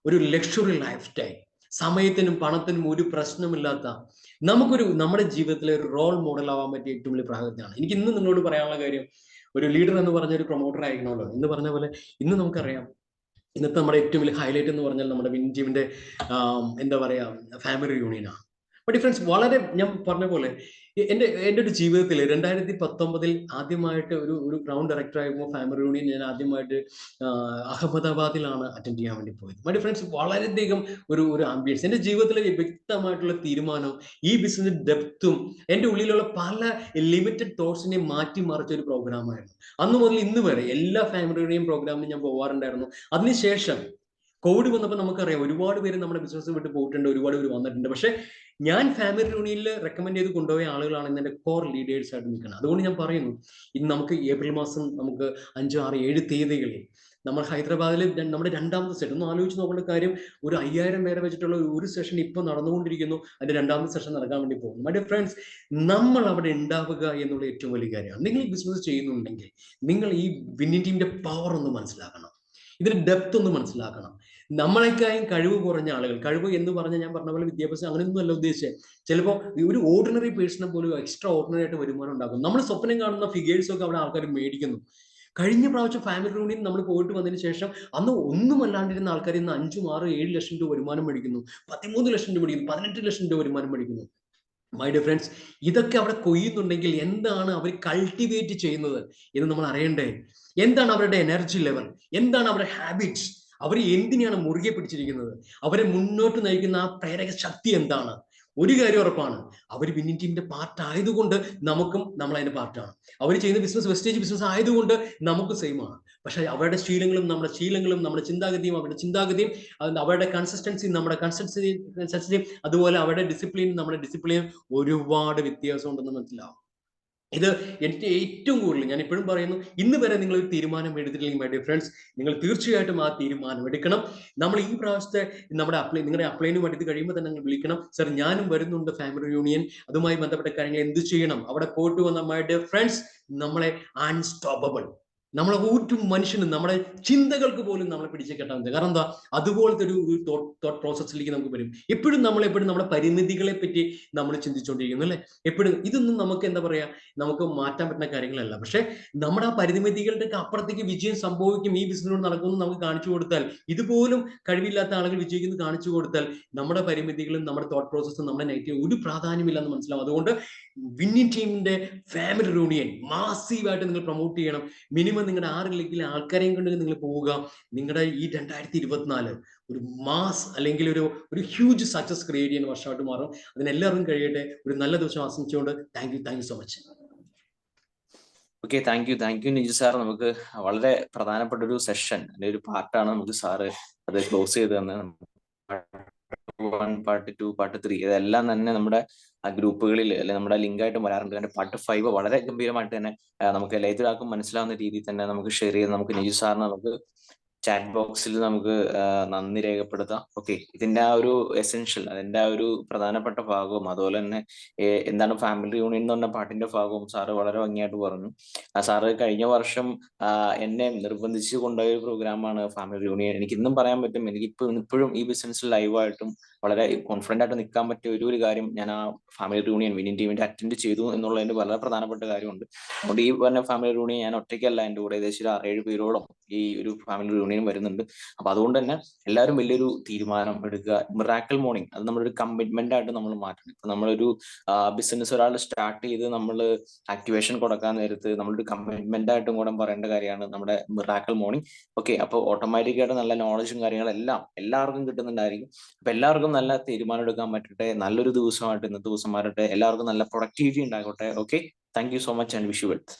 ഒരു ലക്ഷറി ലൈഫ് സ്റ്റൈൽ, സമയത്തിനും പണത്തിനും ഒരു പ്രശ്നമില്ലാത്ത നമ്മുടെ ജീവിതത്തിലെ ഒരു റോൾ മോഡൽ ആവാൻ പറ്റിയ ഏറ്റവും വലിയ പ്രാധാന്യമാണ്. എനിക്ക് ഇന്ന് നിങ്ങളോട് പറയാനുള്ള കാര്യം, ഒരു ലീഡർ എന്ന് പറഞ്ഞ ഒരു പ്രൊമോട്ടർ ആയിരിക്കണമല്ലോ എന്ന് പറഞ്ഞ പോലെ, ഇന്ന് നമുക്കറിയാം ഇന്നത്തെ നമ്മുടെ ഏറ്റവും വലിയ ഹൈലൈറ്റ് എന്ന് പറഞ്ഞാൽ നമ്മുടെ വിൻ ടീമിന്റെ എന്താ പറയാ, ഫാമിലി യൂണിയനാണ്. ബട്ട് ഫ്രണ്ട്സ്, വളരെ ഞാൻ പറഞ്ഞ പോലെ എൻ്റെ ഒരു ജീവിതത്തിൽ 2019 ആദ്യമായിട്ട് ഒരു ഗ്രൗണ്ട് ഡയറക്ടർ ആകുമ്പോൾ ഫാമിലി യൂണിയൻ ഞാൻ ആദ്യമായിട്ട് അഹമ്മദാബാദിലാണ് അറ്റൻഡ് ചെയ്യാൻ വേണ്ടി പോയത്. മൈ ഫ്രണ്ട്സ്, വളരെയധികം ഒരു ആംബിയൻസ്, എൻ്റെ ജീവിതത്തിലെ വ്യക്തമായിട്ടുള്ള തീരുമാനവും ഈ ബിസിനസ് ഡെപ്തും എൻ്റെ ഉള്ളിലുള്ള പല ലിമിറ്റഡ് തോട്ട്സിനെ മാറ്റിമറിച്ച ഒരു പ്രോഗ്രാമായിരുന്നു. അന്ന് മുതൽ ഇന്ന് വരെ എല്ലാ ഫാമിലി യൂണിയൻ പ്രോഗ്രാമിനും ഞാൻ പോകാറുണ്ടായിരുന്നു. അതിനുശേഷം കോവിഡ് വന്നപ്പോൾ നമുക്കറിയാം ഒരുപാട് പേര് നമ്മുടെ ബിസിനസ് വിട്ട് പോയിട്ടുണ്ട്, ഒരുപാട് പേര് വന്നിട്ടുണ്ട്. പക്ഷെ ഞാൻ ഫാമിലി യൂണിയനിൽ റെക്കമെൻഡ് ചെയ്ത് കൊണ്ടുപോയ ആളുകളാണ് ഇന്ന് എൻ്റെ കോർ ലീഡേഴ്സ് ആയിട്ട് നിൽക്കുന്നത്. അതുകൊണ്ട് ഞാൻ പറയുന്നു, ഇന്ന് നമുക്ക് ഏപ്രിൽ മാസം നമുക്ക് 5, 6, 7 തീയതികളിൽ നമ്മൾ ഹൈദരാബാദിൽ നമ്മുടെ 2ാമത്തെ സെഷൻ, ഒന്ന് ആലോചിച്ച് നോക്കേണ്ട കാര്യം, ഒരു 5000 പേരെ വെച്ചിട്ടുള്ള ഒരു സെഷൻ ഇപ്പൊ നടന്നുകൊണ്ടിരിക്കുന്നു. അതിന്റെ 2ാമത്തെ സെഷൻ നടക്കാൻ വേണ്ടി പോകുന്നു. മൈ ഡിയർ ഫ്രണ്ട്സ്, നമ്മൾ അവിടെ ഉണ്ടാവുക എന്നുള്ള ഏറ്റവും വലിയ കാര്യമാണ്. നിങ്ങൾ ഈ ബിസിനസ് ചെയ്യുന്നുണ്ടെങ്കിൽ നിങ്ങൾ ഈ വിന്നിംഗ് ടീമിന്റെ പവർ ഒന്ന് മനസ്സിലാക്കണം, ഇതിന്റെ ഡെപ്ത് ഒന്ന് മനസ്സിലാക്കണം. നമ്മളെക്കായും കഴിവ് കുറഞ്ഞ ആളുകൾ, കഴിവ് എന്ന് പറഞ്ഞാൽ ഞാൻ പറഞ്ഞ പോലെ വിദ്യാഭ്യാസം അങ്ങനെയൊന്നും അല്ല ഉദ്ദേശിച്ചത്. ചിലപ്പോൾ ഒരു ഓർഡിനറി പേഴ്സണെ പോലും എക്സ്ട്രാ ഓർഡിനറി ആയിട്ട് വരുമാനം ഉണ്ടാക്കും. നമ്മൾ സ്വപ്നം കാണുന്ന ഫിഗേഴ്സ് ഒക്കെ അവിടെ ആൾക്കാർ മേടിക്കുന്നു. കഴിഞ്ഞ പ്രാവശ്യം ഫാമിലി യൂണിയൻ നമ്മൾ പോയിട്ട് വന്നതിന് ശേഷം അന്ന് ഒന്നുമല്ലാണ്ടിരുന്ന ആൾക്കാർ ഇന്ന് 5, 6, 7 ലക്ഷം രൂപ വരുമാനം മേടിക്കുന്നു, 13 ലക്ഷം രൂപ മേടിക്കുന്നു, 18 ലക്ഷം രൂപ വരുമാനം മേടിക്കുന്നു. മൈ ഡിയർ ഫ്രണ്ട്സ്, ഇതൊക്കെ അവിടെ കൊയ്യുന്നുണ്ടെങ്കിൽ എന്താണ് അവർ കൾട്ടിവേറ്റ് ചെയ്യുന്നത് എന്ന് നമ്മൾ അറിയണ്ടേ. എന്താണ് അവരുടെ എനർജി ലെവൽ, എന്താണ് അവരുടെ ഹാബിറ്റ്സ്, അവർ എന്തിനാണ് മുറുകെ പിടിച്ചിരിക്കുന്നത്, അവരെ മുന്നോട്ട് നയിക്കുന്ന ആ പ്രേരക ശക്തി എന്താണ്. ഒരു കാര്യം ഉറപ്പാണ്, അവർ വിന്നിംഗ് ടീമിന്റെ പാർട്ട് ആയതുകൊണ്ട് നമ്മൾ അതിന്റെ പാർട്ടാണ്. അവർ ചെയ്യുന്ന ബിസിനസ് വെസ്റ്റേജ് ബിസിനസ് ആയതുകൊണ്ട് നമുക്ക് സെയിം ആണ്. പക്ഷെ അവരുടെ ശീലങ്ങളും നമ്മുടെ ചിന്താഗതിയും അവരുടെ കൺസിസ്റ്റൻസിയും നമ്മുടെ കൺസിസ്റ്റൻസിയും അതുപോലെ അവരുടെ ഡിസിപ്ലിനും നമ്മുടെ ഡിസിപ്ലിനും ഒരുപാട് വ്യത്യാസം ഉണ്ടെന്ന് മനസ്സിലാവും. ഇത് എനിക്ക് ഏറ്റവും കൂടുതൽ ഞാൻ എപ്പോഴും പറയുന്നു, ഇന്ന് വരെ നിങ്ങൾ ഒരു തീരുമാനം എടുത്തിട്ടില്ലെങ്കിൽ മൈ ഡിയർ ഫ്രണ്ട്സ്, നിങ്ങൾ തീർച്ചയായിട്ടും ആ തീരുമാനം എടുക്കണം. നമ്മൾ ഈ പ്രാവശ്യത്തെ നിങ്ങളുടെ അപ്ലൈന് വേണ്ടി ഇത് കഴിയുമ്പോൾ തന്നെ നിങ്ങൾ വിളിക്കണം, സർ ഞാനും വരുന്നുണ്ട് ഫാമിലി യൂണിയൻ, അതുമായി ബന്ധപ്പെട്ട കാര്യങ്ങൾ എന്ത് ചെയ്യണം, അവിടെ പോയിട്ട് വന്ന മൈ ഡിയർ ഫ്രണ്ട്സ് നമ്മളെ അൺസ്റ്റോപ്പബിൾ, നമ്മളെ ഒരു മനുഷ്യനും നമ്മുടെ ചിന്തകൾക്ക് പോലും നമ്മളെ പിടിച്ചു കെട്ടാൻ പറ്റില്ല. കാരണം എന്താ, അതുപോലത്തെ ഒരു തോട്ട് പ്രോസസ്സിലേക്ക് നമുക്ക് വരും. എപ്പോഴും നമ്മുടെ പരിമിതികളെ പറ്റി നമ്മൾ ചിന്തിച്ചുകൊണ്ടിരിക്കുന്നു അല്ലെ. എപ്പോഴും ഇതൊന്നും നമുക്ക് എന്താ പറയാ, നമുക്ക് മാറ്റാൻ പറ്റുന്ന കാര്യങ്ങളല്ല. പക്ഷെ നമ്മുടെ ആ പരിമിതികളുടെ അപ്പുറത്തേക്ക് വിജയം സംഭവിക്കും, ഈ ബിസിനസ്സിലൂടെ നടക്കുമെന്ന് നമുക്ക് കാണിച്ചു കൊടുത്താൽ, ഇതുപോലും കഴിവില്ലാത്ത ആളുകൾ വിജയിക്കുന്നത് കാണിച്ചു കൊടുത്താൽ, നമ്മുടെ പരിമിതികളും നമ്മുടെ തോട്ട് പ്രോസസ്സും നമ്മുടെ നെഗറ്റീവ് ഒരു പ്രാധാന്യമില്ലെന്ന് മനസ്സിലാവും. അതുകൊണ്ട് വിന്നിംഗ് ടീമിന്റെ ഫാമിലി റൂണിയൻ മാസീവായിട്ട് നിങ്ങൾ പ്രൊമോട്ട് ചെയ്യണം. മിനിമം നിങ്ങളുടെ 6 അല്ലെങ്കിൽ ആൾക്കാരെയും കൊണ്ട് നിങ്ങൾ പോവുക. നിങ്ങളുടെ ഈ 2024 ഒരു മാസ് അല്ലെങ്കിൽ ഒരു ഹ്യൂജ് സക്സസ് ക്രിയേറ്റ് ചെയ്യുന്ന വർഷമായിട്ട് മാറും. അതിനെല്ലാവർക്കും കഴിയട്ടെ. ഒരു നല്ല ദിവസം ആശംസിച്ചുകൊണ്ട് thank you so much. Okay, thank you Niju sir. നമുക്ക് വളരെ പ്രധാനപ്പെട്ട ഒരു സെഷൻ, അതിന്റെ ഒരു പാർട്ടാണ് നമുക്ക് സാറ് അത് ക്ലോസ് ചെയ്ത് തന്നെ. പാർട്ട് 1, പാർട്ട് 2, പാർട്ട് 3 ഇതെല്ലാം തന്നെ നമ്മുടെ ഗ്രൂപ്പുകളിൽ അല്ലെങ്കിൽ നമ്മുടെ ലിങ്കായിട്ട് വരാറുണ്ട്. അതിന്റെ പാർട്ട് 5 വളരെ ഗംഭീരമായിട്ട് തന്നെ നമുക്ക് എല്ലാവർക്കും മനസ്സിലാവുന്ന രീതിയിൽ തന്നെ നമുക്ക് ഷെയർ ചെയ്ത് നമുക്ക് നിജു സാറിന് നമുക്ക് ചാറ്റ് ബോക്സിൽ നമുക്ക് നന്ദി രേഖപ്പെടുത്താം. ഓക്കെ, ഇതിന്റെ ആ ഒരു എസെൻഷ്യൽ, അതിന്റെ ആ ഒരു പ്രധാനപ്പെട്ട ഭാഗവും അതുപോലെ തന്നെ എന്താണ് ഫാമിലി യൂണിയൻ എന്ന് പറഞ്ഞ പാട്ടിന്റെ ഭാഗവും സാറ് വളരെ ഭംഗിയായിട്ട് പറഞ്ഞു. സാറ് കഴിഞ്ഞ വർഷം എന്നെ നിർബന്ധിച്ച് കൊണ്ടുപോയ ഒരു പ്രോഗ്രാമാണ് ഫാമിലി യൂണിയൻ. എനിക്ക് ഇന്നും പറയാൻ പറ്റും, എനിക്ക് ഇപ്പോഴും ഈ ബിസിനസ്സിൽ ലൈവായിട്ടും വളരെ കോൺഫിഡന്റ് ആയിട്ട് നിൽക്കാൻ പറ്റിയ ഒരു കാര്യം, ഞാൻ ആ ഫാമിലി യൂണിയൻ വിന്നിംഗ് ടീമിന്റെ അറ്റൻഡ് ചെയ്തു എന്നുള്ളതിന്റെ വളരെ പ്രധാനപ്പെട്ട കാര്യമുണ്ട്. അതുകൊണ്ട് ഈ പറഞ്ഞ ഫാമിലി യൂണിയൻ ഞാൻ ഒറ്റയ്ക്കല്ല, എൻ്റെ കൂടെ ഏകദേശം ഒരു 6-7 പേരോളം ഈ ഒരു ഫാമിലി യൂണിയൻ വരുന്നുണ്ട്. അപ്പൊ അതുകൊണ്ട് തന്നെ എല്ലാവരും വലിയൊരു തീരുമാനം എടുക്കുക. മിറാക്കിൾ മോർണിംഗ് അത് നമ്മളൊരു കമ്മിറ്റ്മെന്റ് ആയിട്ട് നമ്മൾ മാറ്റണം. ഇപ്പൊ നമ്മളൊരു ബിസിനസ് ഒരാൾ സ്റ്റാർട്ട് ചെയ്ത് നമ്മൾ ആക്ടിവേഷൻ കൊടുക്കാൻ നേരത്ത് നമ്മളൊരു കമ്മിറ്റ്മെന്റ് ആയിട്ടും കൂടെ പറയേണ്ട കാര്യമാണ് നമ്മുടെ മിറാക്കിൾ മോർണിംഗ്. ഓക്കെ, അപ്പോൾ ഓട്ടോമാറ്റിക്കായിട്ട് നല്ല നോളജും കാര്യങ്ങളെല്ലാം എല്ലാവർക്കും കിട്ടുന്നുണ്ടായിരിക്കും. അപ്പൊ എല്ലാവർക്കും നല്ല തീരുമാനം എടുക്കാൻ പറ്റട്ടെ. നല്ലൊരു ദിവസമായിട്ട് ഇന്നത്തെ ദിവസം മാറട്ടെ. എല്ലാവർക്കും നല്ല പ്രൊഡക്ടിവിറ്റി ഉണ്ടാകട്ടെ. Okay, thank you so much and wish you wealth.